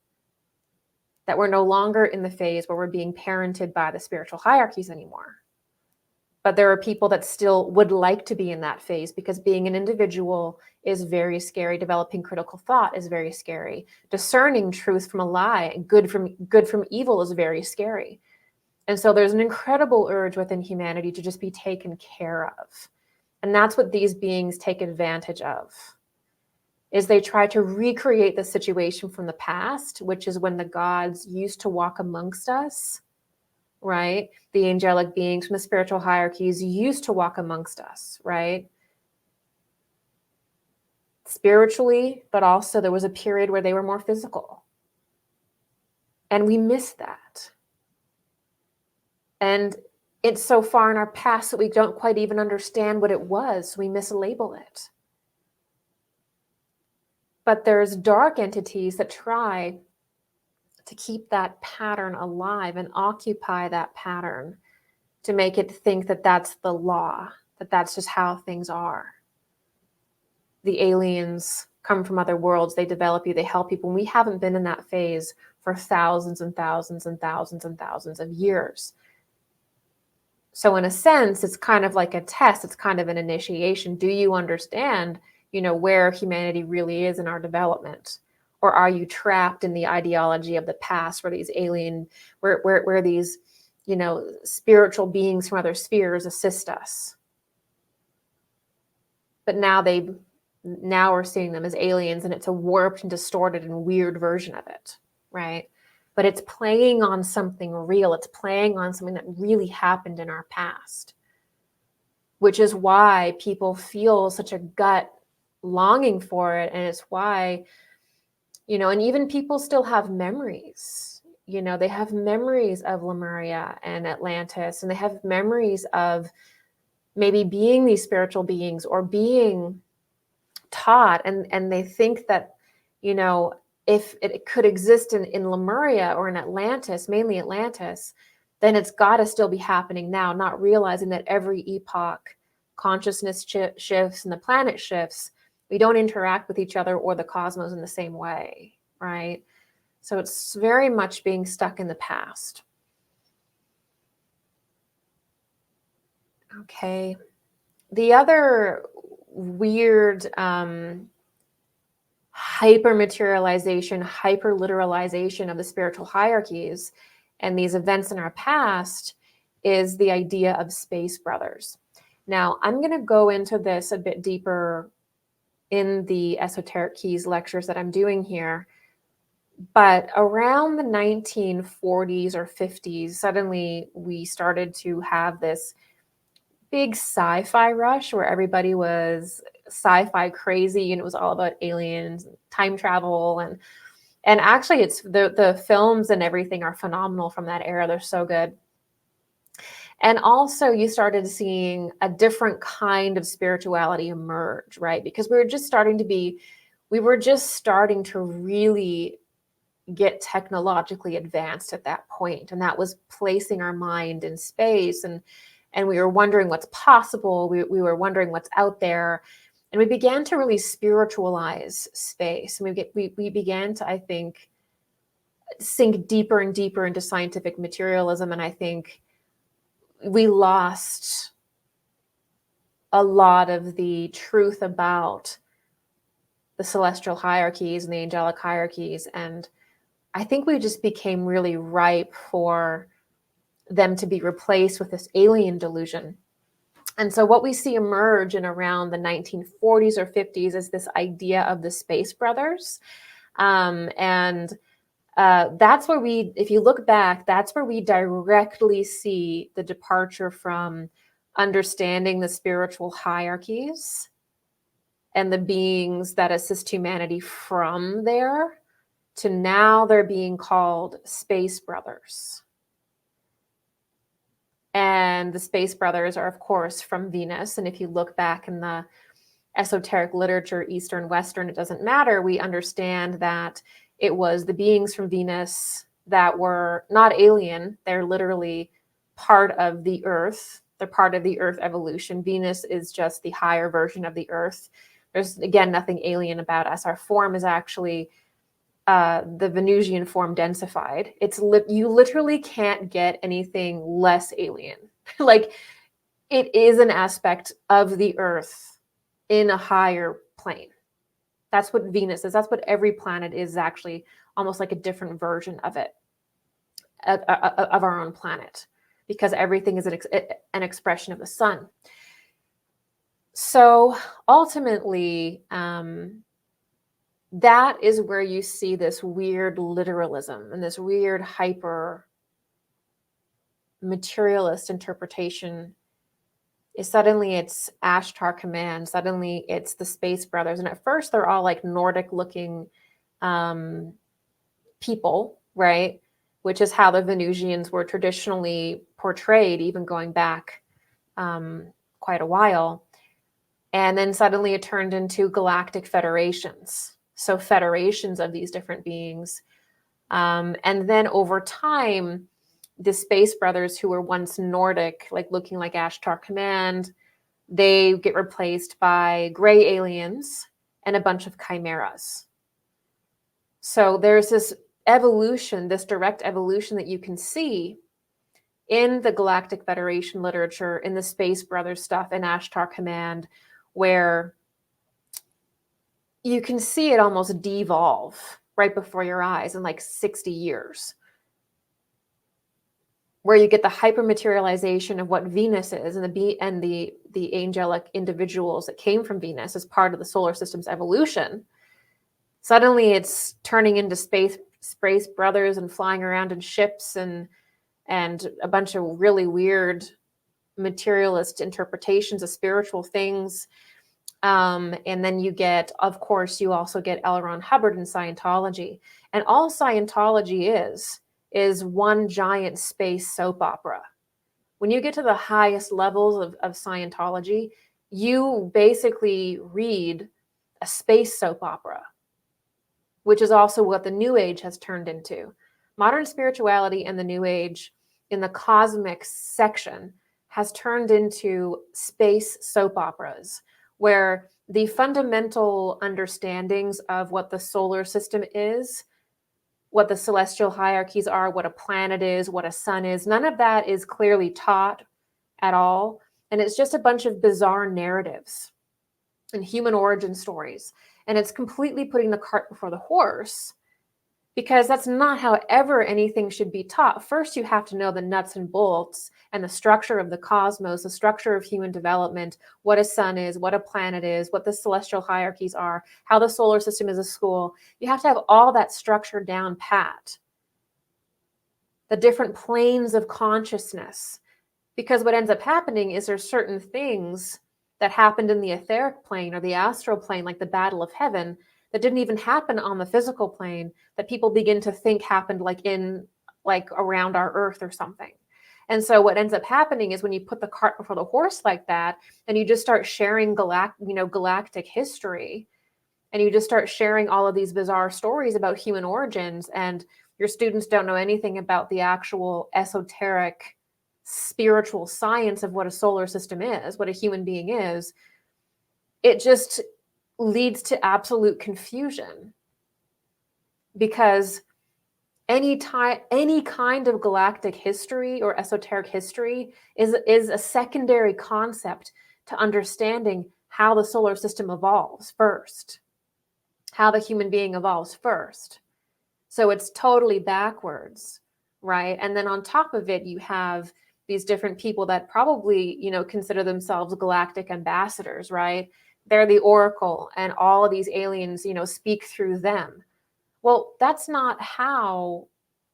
that we're no longer in the phase where we're being parented by the spiritual hierarchies anymore. But there are people that still would like to be in that phase because being an individual is very scary. Developing critical thought is very scary. Discerning truth from a lie and good from evil is very scary. And so there's an incredible urge within humanity to just be taken care of. And that's what these beings take advantage of, is they try to recreate the situation from the past, which is when the gods used to walk amongst us, right? The angelic beings from the spiritual hierarchies used to walk amongst us, right? Spiritually, but also there was a period where they were more physical. And we miss that. And it's so far in our past that we don't quite even understand what it was, so we mislabel it. But there's dark entities that try to keep that pattern alive and occupy that pattern to make it think that that's the law, that that's just how things are. The aliens come from other worlds, they develop you, they help people. We haven't been in that phase for thousands and thousands and thousands and thousands of years. So in a sense, it's kind of like a test. It's kind of an initiation. Do you understand, where humanity really is in our development? Or are you trapped in the ideology of the past where these where these, spiritual beings from other spheres assist us? But now we're seeing them as aliens, and it's a warped and distorted and weird version of it, right? But it's playing on something real. It's playing on something that really happened in our past, which is why people feel such a gut longing for it. And it's why, and even people still have memories, you know, they have memories of Lemuria and Atlantis, and they have memories of maybe being these spiritual beings or being taught, and they think that, you know, if it could exist in Lemuria or in Atlantis, mainly Atlantis, then it's got to still be happening now, not realizing that every epoch consciousness shifts and the planet shifts. We don't interact with each other or the cosmos in the same way, right? So it's very much being stuck in the past. Okay. The other weird hyper-materialization, hyper-literalization of the spiritual hierarchies and these events in our past is the idea of space brothers. Now, I'm going to go into this a bit deeper in the Esoteric Keys lectures that I'm doing here. But around the 1940s or 50s, suddenly we started to have this big sci-fi rush where everybody was sci-fi crazy, and it was all about aliens, time travel, and actually it's the films and everything are phenomenal from that era. They're so good. And also you started seeing a different kind of spirituality emerge, right? Because we were just starting to really get technologically advanced at that point, and that was placing our mind in space, and we were wondering what's possible. We were wondering what's out there, and we began to really spiritualize space, and we began to, I think, sink deeper and deeper into scientific materialism, and I think we lost a lot of the truth about the celestial hierarchies and the angelic hierarchies, and I think we just became really ripe for them to be replaced with this alien delusion. And so what we see emerge in around the 1940s or 50s is this idea of the space brothers. That's where if you look back, that's where we directly see the departure from understanding the spiritual hierarchies and the beings that assist humanity from there, to now they're being called space brothers. And the space brothers are, of course, from Venus. And if you look back in the esoteric literature, Eastern, Western, it doesn't matter. We understand that it was the beings from Venus that were not alien. They're literally part of the Earth. They're part of the Earth evolution. Venus is just the higher version of the Earth. There's, again, nothing alien about us. Our form is actually the Venusian form densified. You literally can't get anything less alien. Like, it is an aspect of the Earth in a higher plane. That's what Venus is. That's what every planet is, actually, almost like a different version of it, of our own planet, because everything is an expression of the sun. So ultimately, that is where you see this weird literalism and this weird hyper materialist interpretation. Is suddenly it's Ashtar Command, suddenly it's the Space Brothers, and at first they're all like Nordic looking people, right? Which is how the Venusians were traditionally portrayed, even going back quite a while. And then suddenly it turned into galactic federations. So federations of these different beings. And then over time, the Space Brothers, who were once Nordic, like looking like Ashtar Command, they get replaced by gray aliens and a bunch of chimeras. So there's this evolution, this direct evolution that you can see in the Galactic Federation literature, in the Space Brothers stuff, in Ashtar Command, where you can see it almost devolve right before your eyes in like 60 years, where you get the hypermaterialization of what Venus is, and the angelic individuals that came from Venus as part of the solar system's evolution. Suddenly it's turning into space brothers and flying around in ships and a bunch of really weird materialist interpretations of spiritual things. And then you also get L. Ron Hubbard in Scientology. And all Scientology is is one giant space soap opera. When you get to the highest levels of Scientology, you basically read a space soap opera, which is also what the New Age has turned into. Modern spirituality and the New Age in the cosmic section has turned into space soap operas, where the fundamental understandings of what the solar system is, what the celestial hierarchies are, what a planet is, what a sun is, none of that is clearly taught at all. And it's just a bunch of bizarre narratives and human origin stories. And it's completely putting the cart before the horse, because that's not how ever anything should be taught. First, you have to know the nuts and bolts and the structure of the cosmos, the structure of human development, what a sun is, what a planet is, what the celestial hierarchies are, how the solar system is a school. You have to have all that structure down pat. The different planes of consciousness. Because what ends up happening is there's certain things that happened in the etheric plane or the astral plane, like the battle of heaven, that didn't even happen on the physical plane, that people begin to think happened like around our earth or something. And so what ends up happening is when you put the cart before the horse like that, and you just start sharing galactic history, and you just start sharing all of these bizarre stories about human origins, and your students don't know anything about the actual esoteric spiritual science of what a solar system is, what a human being is, it just leads to absolute confusion. Because any kind of galactic history or esoteric history is a secondary concept to understanding how the solar system evolves first, how the human being evolves first. So it's totally backwards, right? And then on top of it, you have these different people that probably, consider themselves galactic ambassadors, right? They're the oracle, and all of these aliens, speak through them. Well, that's not how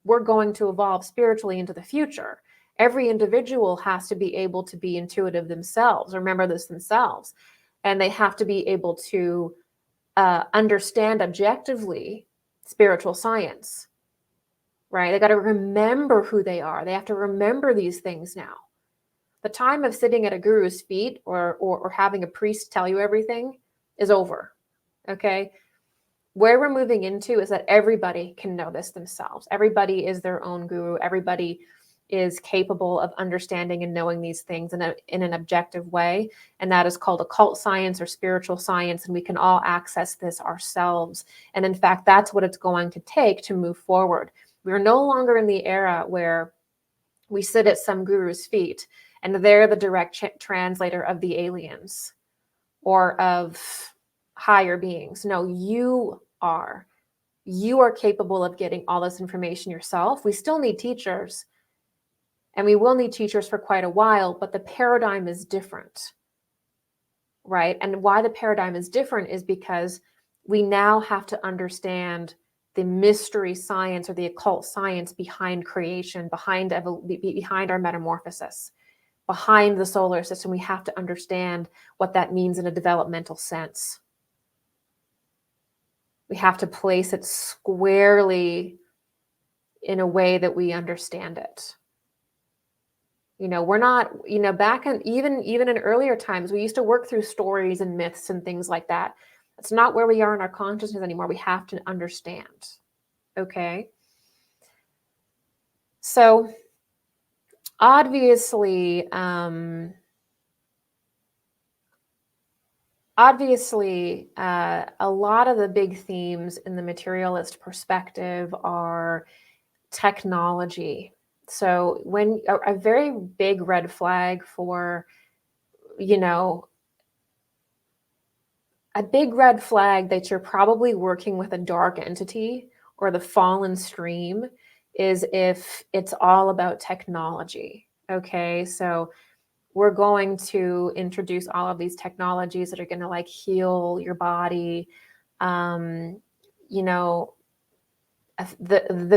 we're going to evolve spiritually into the future. Every individual has to be able to be intuitive themselves, remember this themselves, and they have to be able to understand objectively spiritual science. Right? They got to remember who they are. They have to remember these things now. The time of sitting at a guru's feet or having a priest tell you everything is over. Okay? Where we're moving into is that everybody can know this themselves. Everybody is their own guru. Everybody is capable of understanding and knowing these things in an objective way. And that is called occult science or spiritual science. And we can all access this ourselves. And in fact, that's what it's going to take to move forward. We're no longer in the era where we sit at some guru's feet and they're the direct translator of the aliens or of higher beings. No, you are. You are capable of getting all this information yourself. We still need teachers, and we will need teachers for quite a while, but the paradigm is different, right? And why the paradigm is different is because we now have to understand the mystery science or the occult science behind creation, behind our metamorphosis, behind the solar system. We have to understand what that means in a developmental sense. We have to place it squarely in a way that we understand it. We're not, back in even in earlier times, we used to work through stories and myths and things like that. That's not where we are in our consciousness anymore. We have to understand. Okay. So obviously, a lot of the big themes in the materialist perspective are technology. So when a very big red flag for, a big red flag that you're probably working with a dark entity or the fallen stream is if it's all about technology. Okay, so we're going to introduce all of these technologies that are going to heal your body. The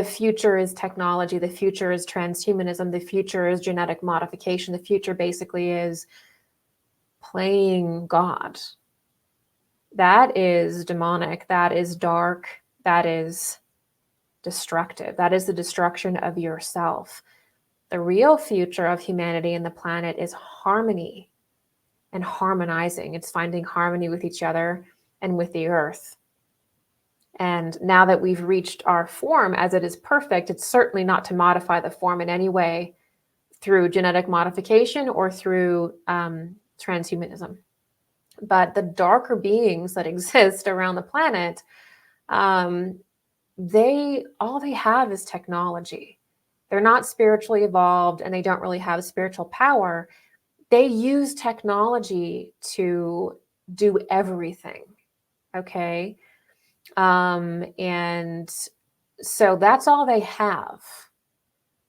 future is technology. The future is transhumanism. The future is genetic modification. The future basically is playing God. That is demonic. That is dark. That is destructive. That is the destruction of yourself. The real future of humanity and the planet is harmony and harmonizing. It's finding harmony with each other and with the earth. And now that we've reached our form as it is perfect, it's certainly not to modify the form in any way through genetic modification or through transhumanism. But the darker beings that exist around the planet, all they have is technology. They're not spiritually evolved and they don't really have spiritual power. They use technology to do everything. Okay. And so that's all they have.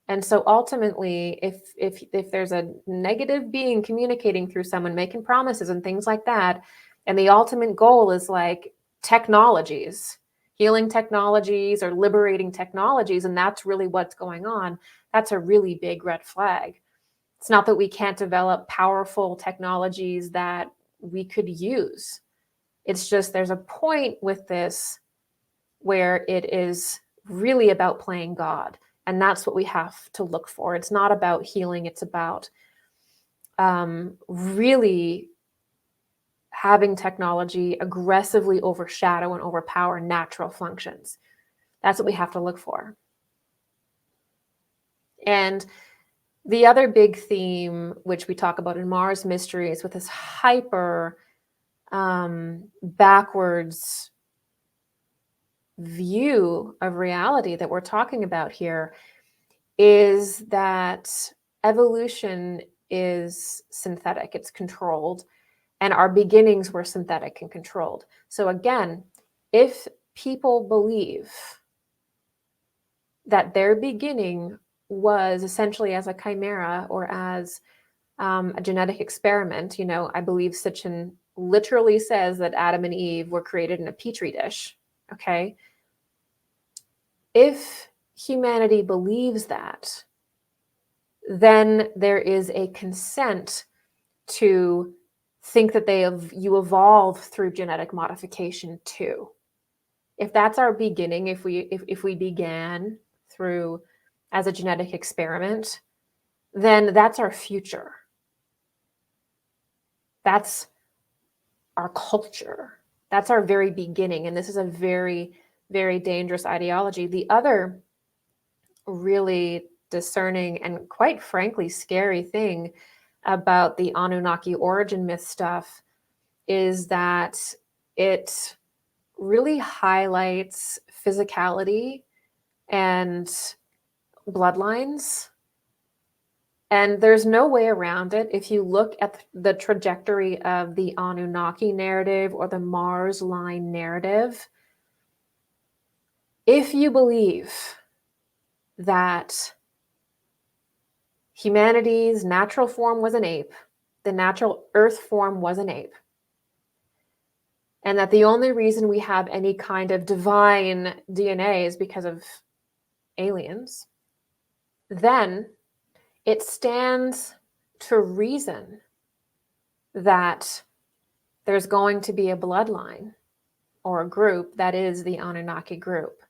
And so ultimately, if there's a negative being communicating through someone, making promises and things like that, and the ultimate goal is like technologies, healing technologies or liberating technologies, and that's really what's going on, that's a really big red flag. It's not that we can't develop powerful technologies that we could use. It's just there's a point with this where it is really about playing God. And that's what we have to look for. It's not about healing. It's about really having technology aggressively overshadow and overpower natural functions. That's what we have to look for. And the other big theme, which we talk about in Mars Mysteries, with this hyper backwards view of reality that we're talking about here, is that evolution is synthetic, it's controlled, and our beginnings were synthetic and controlled. So again, if people believe that their beginning was essentially as a chimera or as a genetic experiment, I believe Sitchin literally says that Adam and Eve were created in a petri dish, okay? If humanity believes that, then there is a consent to think that you evolve through genetic modification too. If that's our beginning, if we began through as a genetic experiment, then that's our future. That's our culture. That's our very beginning. And this is a very, very dangerous ideology. The other really discerning and quite frankly scary thing about the Anunnaki origin myth stuff is that it really highlights physicality and bloodlines. And there's no way around it. If you look at the trajectory of the Anunnaki narrative or the Mars line narrative, if you believe that humanity's natural form was an ape, the natural earth form was an ape, and that the only reason we have any kind of divine DNA is because of aliens, then it stands to reason that there's going to be a bloodline or a group that is the Anunnaki group,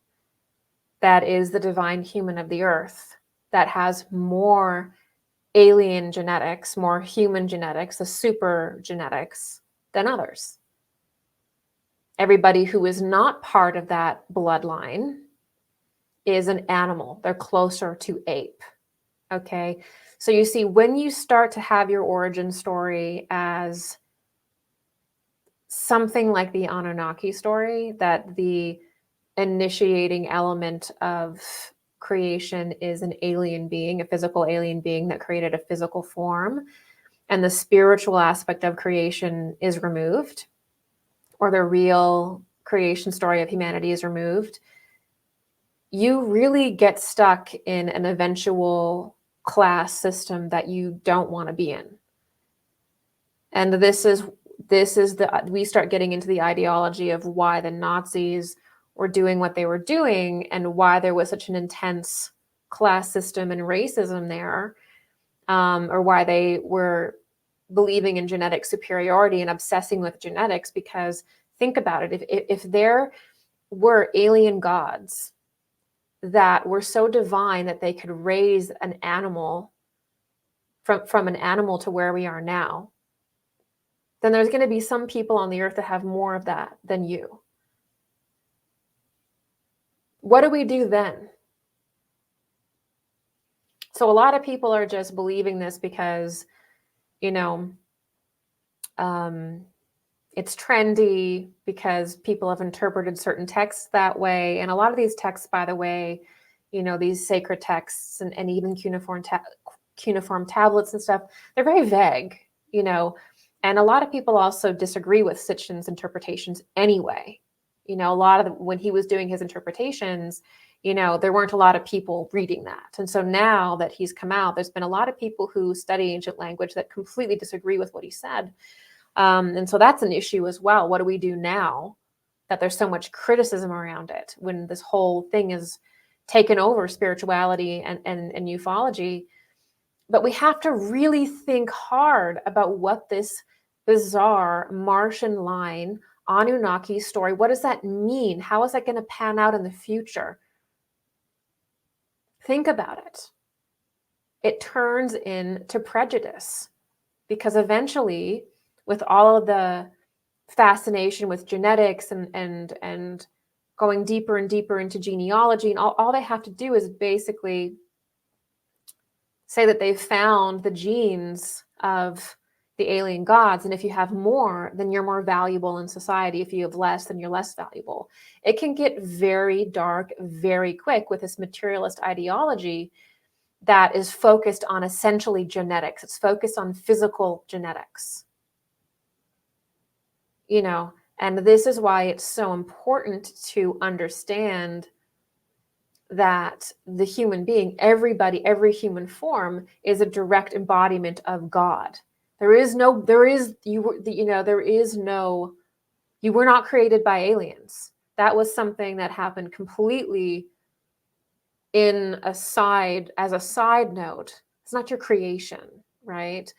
that is the divine human of the earth, that has more alien genetics, more human genetics, the super genetics than others. Everybody who is not part of that bloodline is an animal. They're closer to ape. Okay. So you see, when you start to have your origin story as something like the Anunnaki story, that the initiating element of creation is an alien being, a physical alien being that created a physical form, and the spiritual aspect of creation is removed, or the real creation story of humanity is removed, you really get stuck in an eventual class system that you don't want to be in. And we start getting into the ideology of why the Nazis were doing what they were doing and why there was such an intense class system and racism there, or why they were believing in genetic superiority and obsessing with genetics. Because think about it, if there were alien gods that were so divine that they could raise an animal from an animal to where we are now, then there's going to be some people on the earth that have more of that than you. What do we do then? So a lot of people are just believing this because, you know, it's trendy, because people have interpreted certain texts that way. And a lot of these texts, by the way, you know, these sacred texts and even cuneiform tablets and stuff, they're very vague, you know. And a lot of people also disagree with Sitchin's interpretations anyway. You know, a lot of when he was doing his interpretations, you know, there weren't a lot of people reading that. And so now that he's come out, there's been a lot of people who study ancient language that completely disagree with what he said. And so that's an issue as well. What do we do now that there's so much criticism around it, when this whole thing is taken over spirituality and ufology? But we have to really think hard about what this bizarre Martian line Anunnaki story, what does that mean? How is that going to pan out in the future? Think about it. It turns into prejudice, because eventually, with all of the fascination with genetics and going deeper and deeper into genealogy, and all they have to do is basically say that they've found the genes of the alien gods. And if you have more, then you're more valuable in society. If you have less, then you're less valuable. It can get very dark very quick with this materialist ideology that is focused on essentially genetics. It's focused on physical genetics. You know, and this is why it's so important to understand that the human being, everybody, every human form is a direct embodiment of God. You were not created by aliens. That was something that happened completely as a side note. It's not your creation, right?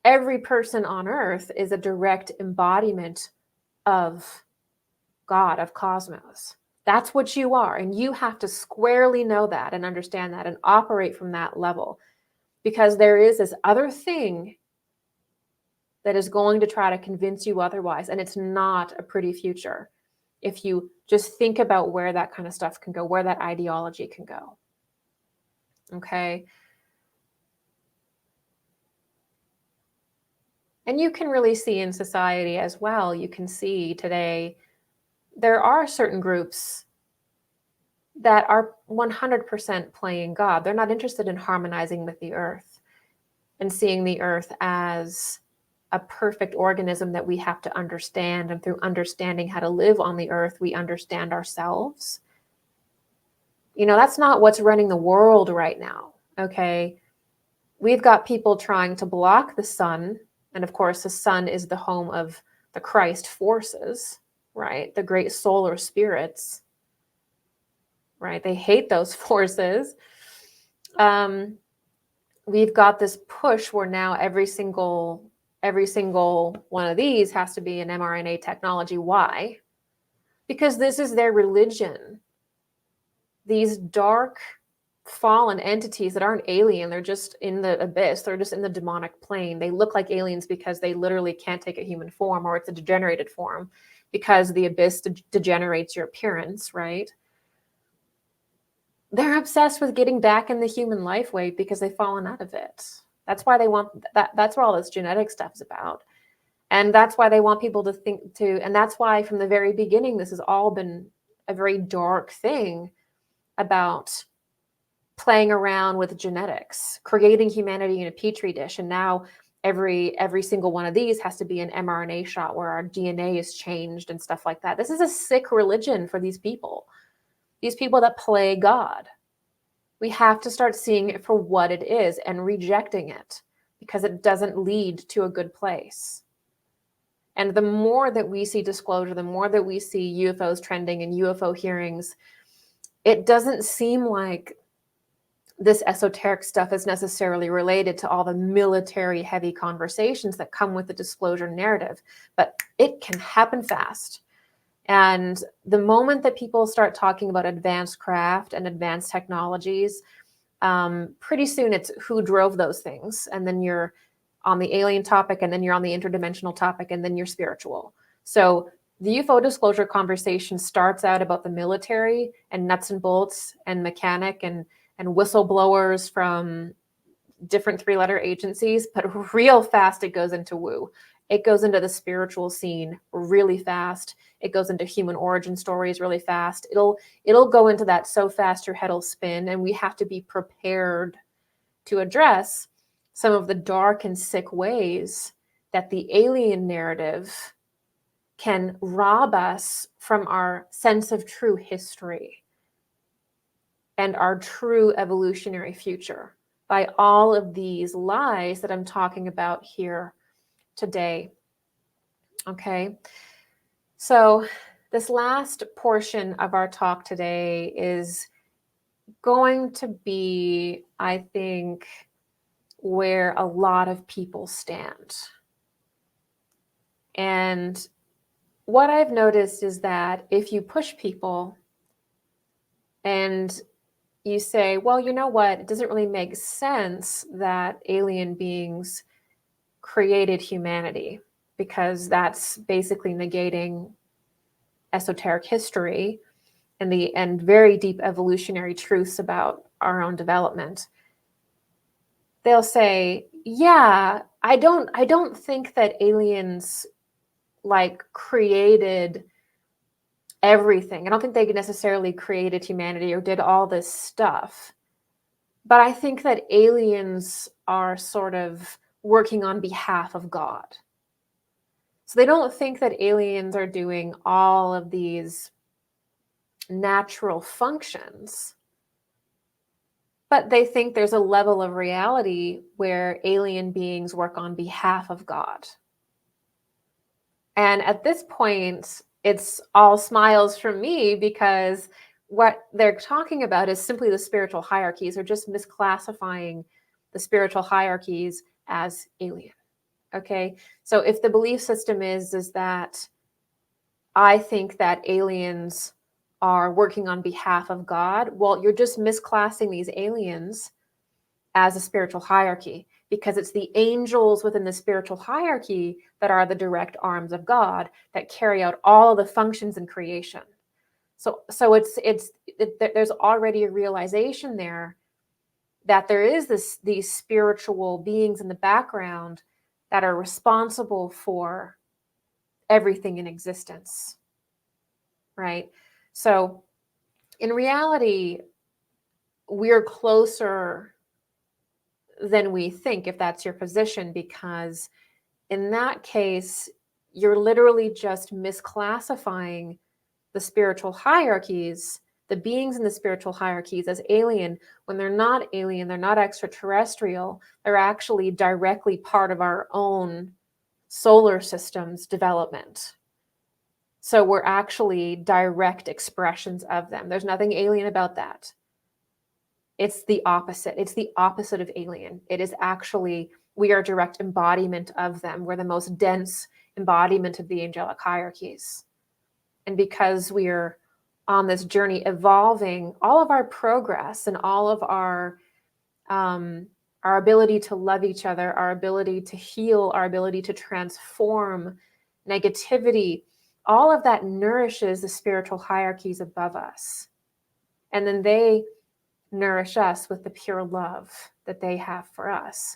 Every person on earth is a direct embodiment of God, of cosmos. That's what you are. And you have to squarely know that and understand that and operate from that level, because there is this other thing that is going to try to convince you otherwise. And it's not a pretty future if you just think about where that kind of stuff can go, where that ideology can go. Okay. And you can really see in society as well, you can see today, there are certain groups that are 100% playing God. They're not interested in harmonizing with the earth and seeing the earth as a perfect organism that we have to understand. And through understanding how to live on the earth, we understand ourselves. You know, that's not what's running the world right now. Okay. We've got people trying to block the sun. And of course, the sun is the home of the Christ forces, right? The great solar spirits, right? They hate those forces. We've got this push where now every single one of these has to be an mRNA technology. Why? Because this is their religion. These dark, fallen entities that aren't alien, they're just in the abyss, they're just in the demonic plane. They look like aliens because they literally can't take a human form, or it's a degenerated form, because the abyss degenerates your appearance, right? They're obsessed with getting back in the human life way because they've fallen out of it. That's why they want that. That's what all this genetic stuff is about. And that's why they want people to think to, and that's why from the very beginning, this has all been a very dark thing about playing around with genetics, creating humanity in a petri dish. And now every single one of these has to be an mRNA shot where our DNA is changed and stuff like that. This is a sick religion for these people that play God. We have to start seeing it for what it is and rejecting it, because it doesn't lead to a good place. And the more that we see disclosure, the more that we see UFOs trending and UFO hearings, it doesn't seem like this esoteric stuff is necessarily related to all the military heavy conversations that come with the disclosure narrative, but it can happen fast. And the moment that people start talking about advanced craft and advanced technologies, pretty soon it's who drove those things. And then you're on the alien topic, and then you're on the interdimensional topic, and then you're spiritual. So the UFO disclosure conversation starts out about the military and nuts and bolts and mechanic and whistleblowers from different 3-letter agencies, but real fast it goes into woo. It goes into the spiritual scene really fast. It goes into human origin stories really fast. It'll go into that so fast your head will spin, and we have to be prepared to address some of the dark and sick ways that the alien narrative can rob us from our sense of true history and our true evolutionary future by all of these lies that I'm talking about here today. Okay, so this last portion of our talk today is going to be, I think, where a lot of people stand. And what I've noticed is that if you push people and you say, well, you know what, it doesn't really make sense that alien beings created humanity, because that's basically negating esoteric history and very deep evolutionary truths about our own development. They'll say, yeah, I don't think that aliens like created everything. I don't think they necessarily created humanity or did all this stuff. But I think that aliens are sort of working on behalf of God. So they don't think that aliens are doing all of these natural functions, but they think there's a level of reality where alien beings work on behalf of God. And at this point, it's all smiles from me, because what they're talking about is simply the spiritual hierarchies, or just misclassifying the spiritual hierarchies as alien. Okay, so if the belief system is that I think that aliens are working on behalf of God, well, you're just misclassing these aliens as a spiritual hierarchy, because it's the angels within the spiritual hierarchy that are the direct arms of God that carry out all of the functions in creation. So there's already a realization there that there is these spiritual beings in the background that are responsible for everything in existence, right? So in reality, we're closer than we think, if that's your position, because in that case, you're literally just misclassifying the spiritual hierarchies, the beings in the spiritual hierarchies, as alien, when they're not alien, they're not extraterrestrial, they're actually directly part of our own solar system's development. So we're actually direct expressions of them. There's nothing alien about that. It's the opposite. It's the opposite of alien. It is actually, we are a direct embodiment of them. We're the most dense embodiment of the angelic hierarchies. And because we're on this journey evolving, all of our progress and all of our ability to love each other, our ability to heal, our ability to transform negativity, all of that nourishes the spiritual hierarchies above us. And then they nourish us with the pure love that they have for us.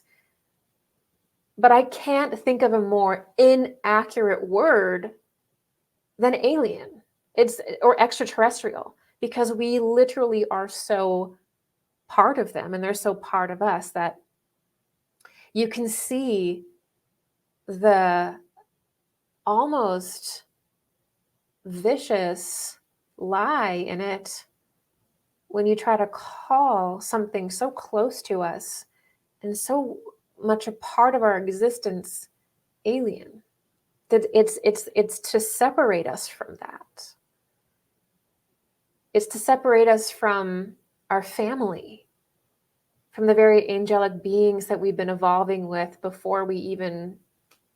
But I can't think of a more inaccurate word than alien. Or extraterrestrial, because we literally are so part of them, and they're so part of us, that you can see the almost vicious lie in it when you try to call something so close to us and so much a part of our existence alien. That it's to separate us from that. It's to separate us from our family, from the very angelic beings that we've been evolving with before we even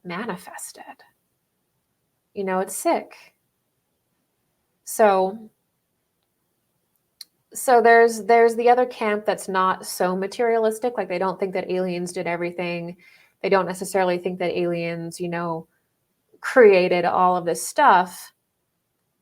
manifested. You know, it's sick. So there's the other camp that's not so materialistic, like they don't think that aliens did everything. They don't necessarily think that aliens, created all of this stuff,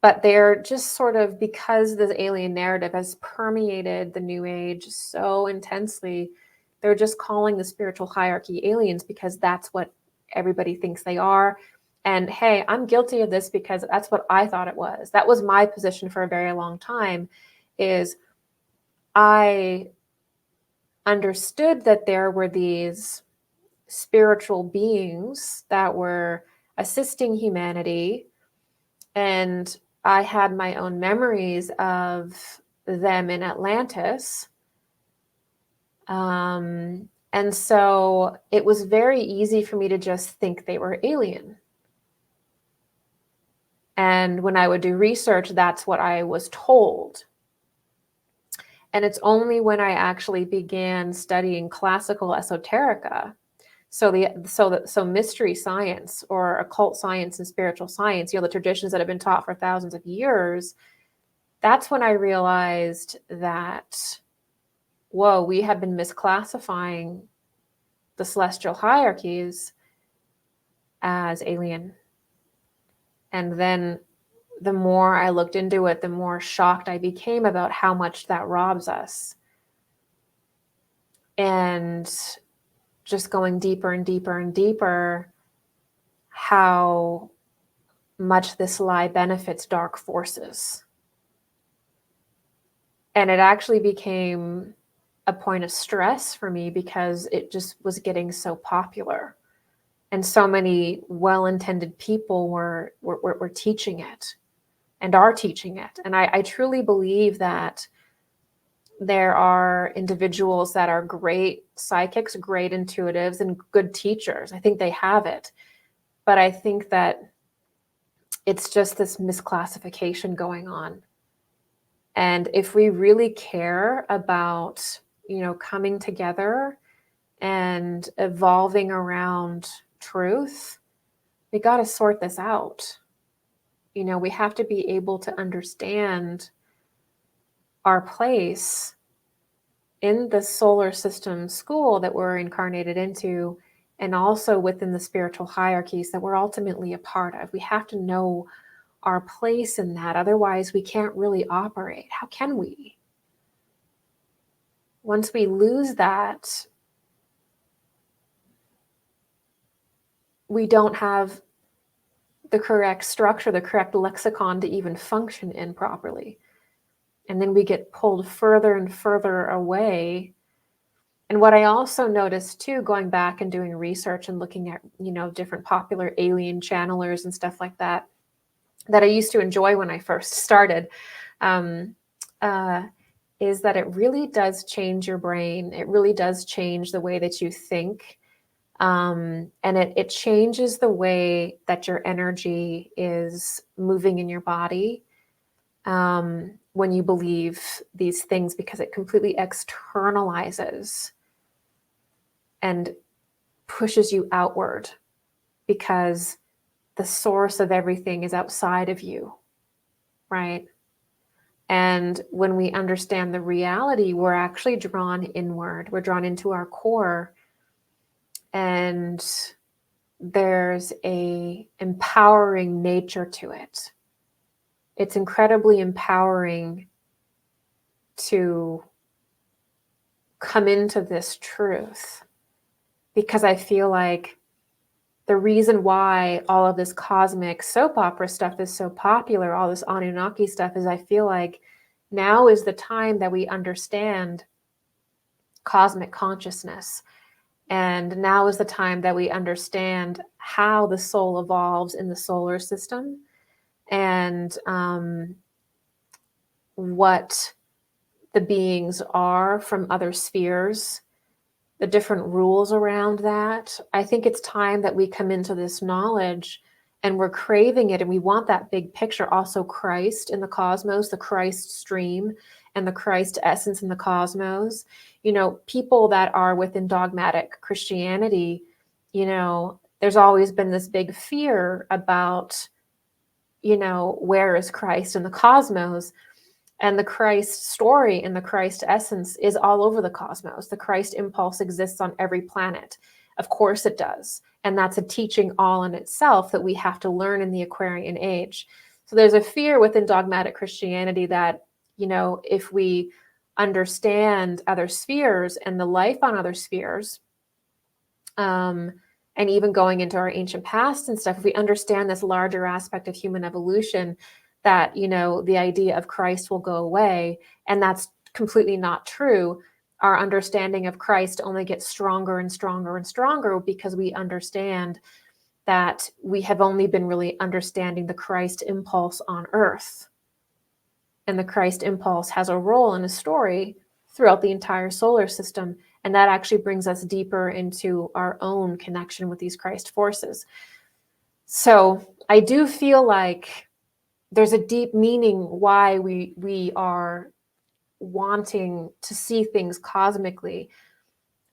but they're just sort of, because the alien narrative has permeated the New Age so intensely, they're just calling the spiritual hierarchy aliens because that's what everybody thinks they are. And hey, I'm guilty of this because that's what I thought it was. That was my position for a very long time, is I understood that there were these spiritual beings that were assisting humanity, and I had my own memories of them in Atlantis. And so it was very easy for me to just think they were alien. And when I would do research, that's what I was told. And it's only when I actually began studying classical esoterica, so mystery science or occult science and spiritual science, the traditions that have been taught for thousands of years, that's when I realized that, whoa, we have been misclassifying the celestial hierarchies as alien. And then the more I looked into it, the more shocked I became about how much that robs us. And just going deeper and deeper and deeper, how much this lie benefits dark forces. And it actually became a point of stress for me because it just was getting so popular. And so many well-intended people were teaching it and are teaching it. And I truly believe that there are individuals that are great psychics, great intuitives, and good teachers. I think they have it. But I think that it's just this misclassification going on. And if we really care about, coming together and evolving around truth, we got to sort this out. We have to be able to understand our place in the solar system school that we're incarnated into, and also within the spiritual hierarchies that we're ultimately a part of. We have to know our place in that. Otherwise, we can't really operate. How can we? Once we lose that, we don't have the correct structure, the correct lexicon to even function in properly. And then we get pulled further and further away. And what I also noticed too, going back and doing research and looking at, different popular alien channelers and stuff like that, that I used to enjoy when I first started, is that it really does change your brain. It really does change the way that you think. And it changes the way that your energy is moving in your body when you believe these things, because it completely externalizes and pushes you outward, because the source of everything is outside of you, right? And when we understand the reality, we're actually drawn inward. We're drawn into our core. And there's a empowering nature to it. It's incredibly empowering to come into this truth, because I feel like the reason why all of this cosmic soap opera stuff is so popular, all this Anunnaki stuff, is I feel like now is the time that we understand cosmic consciousness. And now is the time that we understand how the soul evolves in the solar system, and what the beings are from other spheres, the different rules around that. I think it's time that we come into this knowledge, and we're craving it, and we want that big picture. Also, Christ in the cosmos, the Christ stream, and the Christ essence in the cosmos. People that are within dogmatic Christianity, there's always been this big fear about, where is Christ in the cosmos? And the Christ story and the Christ essence is all over the cosmos. The Christ impulse exists on every planet. Of course it does. And that's a teaching all in itself that we have to learn in the Aquarian age. So there's a fear within dogmatic Christianity that, if we understand other spheres and the life on other spheres, and even going into our ancient past and stuff, if we understand this larger aspect of human evolution, that, the idea of Christ will go away. And that's completely not true. Our understanding of Christ only gets stronger and stronger and stronger because we understand that we have only been really understanding the Christ impulse on Earth. And the Christ impulse has a role in a story throughout the entire solar system. And that actually brings us deeper into our own connection with these Christ forces. So I do feel like there's a deep meaning why we are wanting to see things cosmically.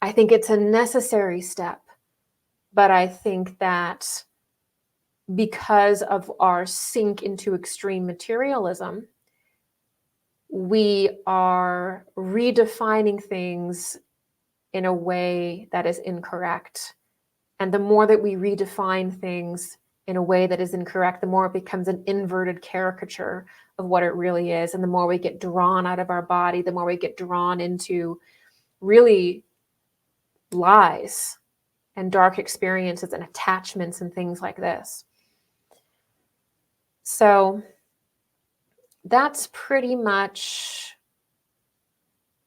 I think it's a necessary step, but I think that because of our sink into extreme materialism, we are redefining things in a way that is incorrect. And the more that we redefine things in a way that is incorrect, the more it becomes an inverted caricature of what it really is. And the more we get drawn out of our body, the more we get drawn into really lies and dark experiences and attachments and things like this. So that's pretty much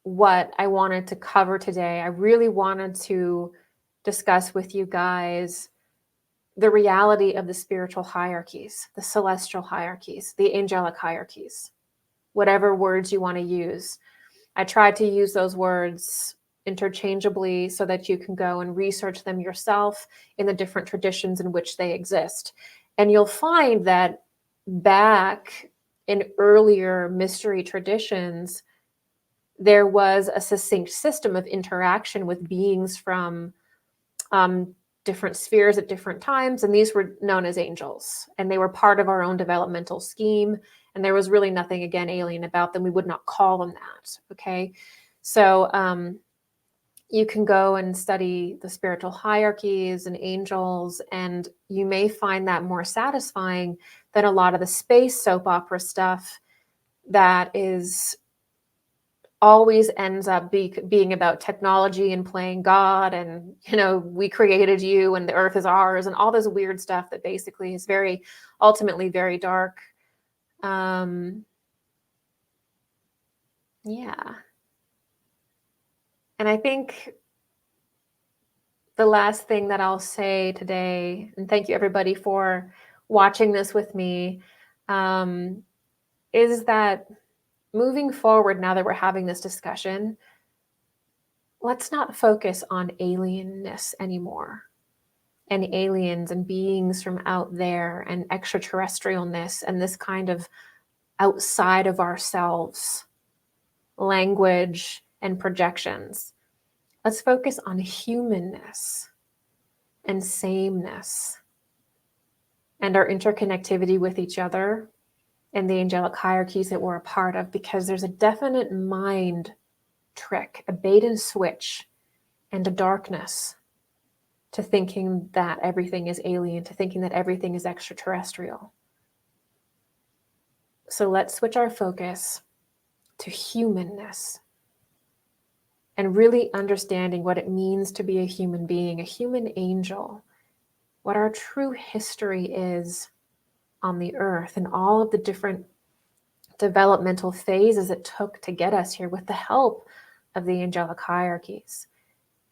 what I wanted to cover today. I really wanted to discuss with you guys the reality of the spiritual hierarchies, the celestial hierarchies, the angelic hierarchies, whatever words you want to use. I tried to use those words interchangeably so that you can go and research them yourself in the different traditions in which they exist. And you'll find that back in earlier mystery traditions, there was a succinct system of interaction with beings from different spheres at different times, and these were known as angels, and they were part of our own developmental scheme, and there was really nothing, again, alien about them. We would not call them that, okay? So you can go and study the spiritual hierarchies and angels, and you may find that more satisfying than a lot of the space soap opera stuff that is always ends up being about technology and playing God and, we created you and the earth is ours and all this weird stuff that basically is ultimately very dark. Yeah. And I think the last thing that I'll say today, and thank you everybody for watching this with me, is that moving forward, now that we're having this discussion, let's not focus on alienness anymore and aliens and beings from out there and extraterrestrialness and this kind of outside of ourselves language and projections. Let's focus on humanness and sameness and our interconnectivity with each other and the angelic hierarchies that we're a part of, because there's a definite mind trick, a bait and switch, and a darkness to thinking that everything is alien, to thinking that everything is extraterrestrial. So let's switch our focus to humanness and really understanding what it means to be a human being, a human angel, what our true history is on the earth and all of the different developmental phases it took to get us here with the help of the angelic hierarchies.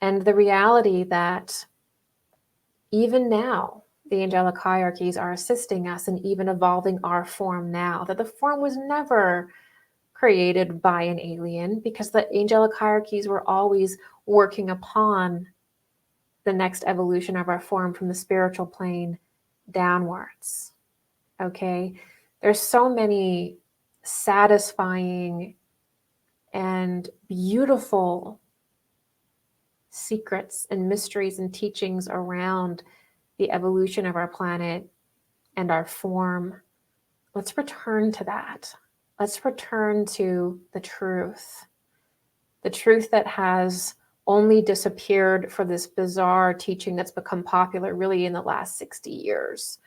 And the reality that even now, the angelic hierarchies are assisting us in even evolving our form now, that the form was never created by an alien, because the angelic hierarchies were always working upon the next evolution of our form from the spiritual plane downwards. Okay? There's so many satisfying and beautiful secrets and mysteries and teachings around the evolution of our planet and our form let's return to that. Let's return to the truth that has only disappeared for this bizarre teaching that's become popular really in the last 60 years.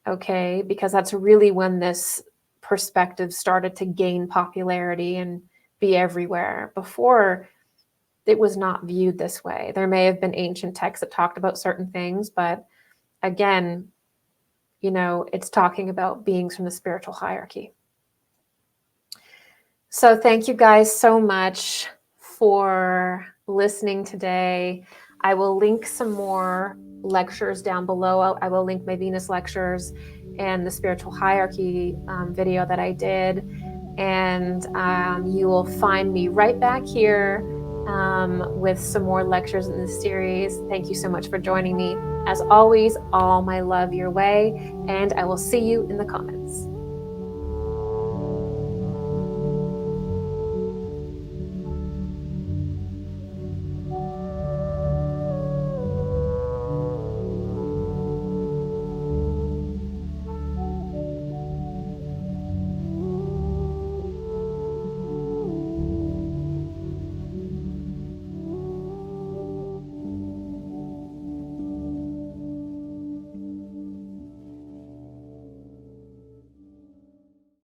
Okay, because that's really when this perspective started to gain popularity and be everywhere. Before, it was not viewed this way. There may have been ancient texts that talked about certain things, but again, you know, it's talking about beings from the spiritual hierarchy. So thank you guys so much for listening today. I will link some more lectures down below. I will link my Venus lectures and the spiritual hierarchy video that I did. And you will find me right back here with some more lectures in this series. Thank you so much for joining me. As always, all my love your way, and I will see you in the comments.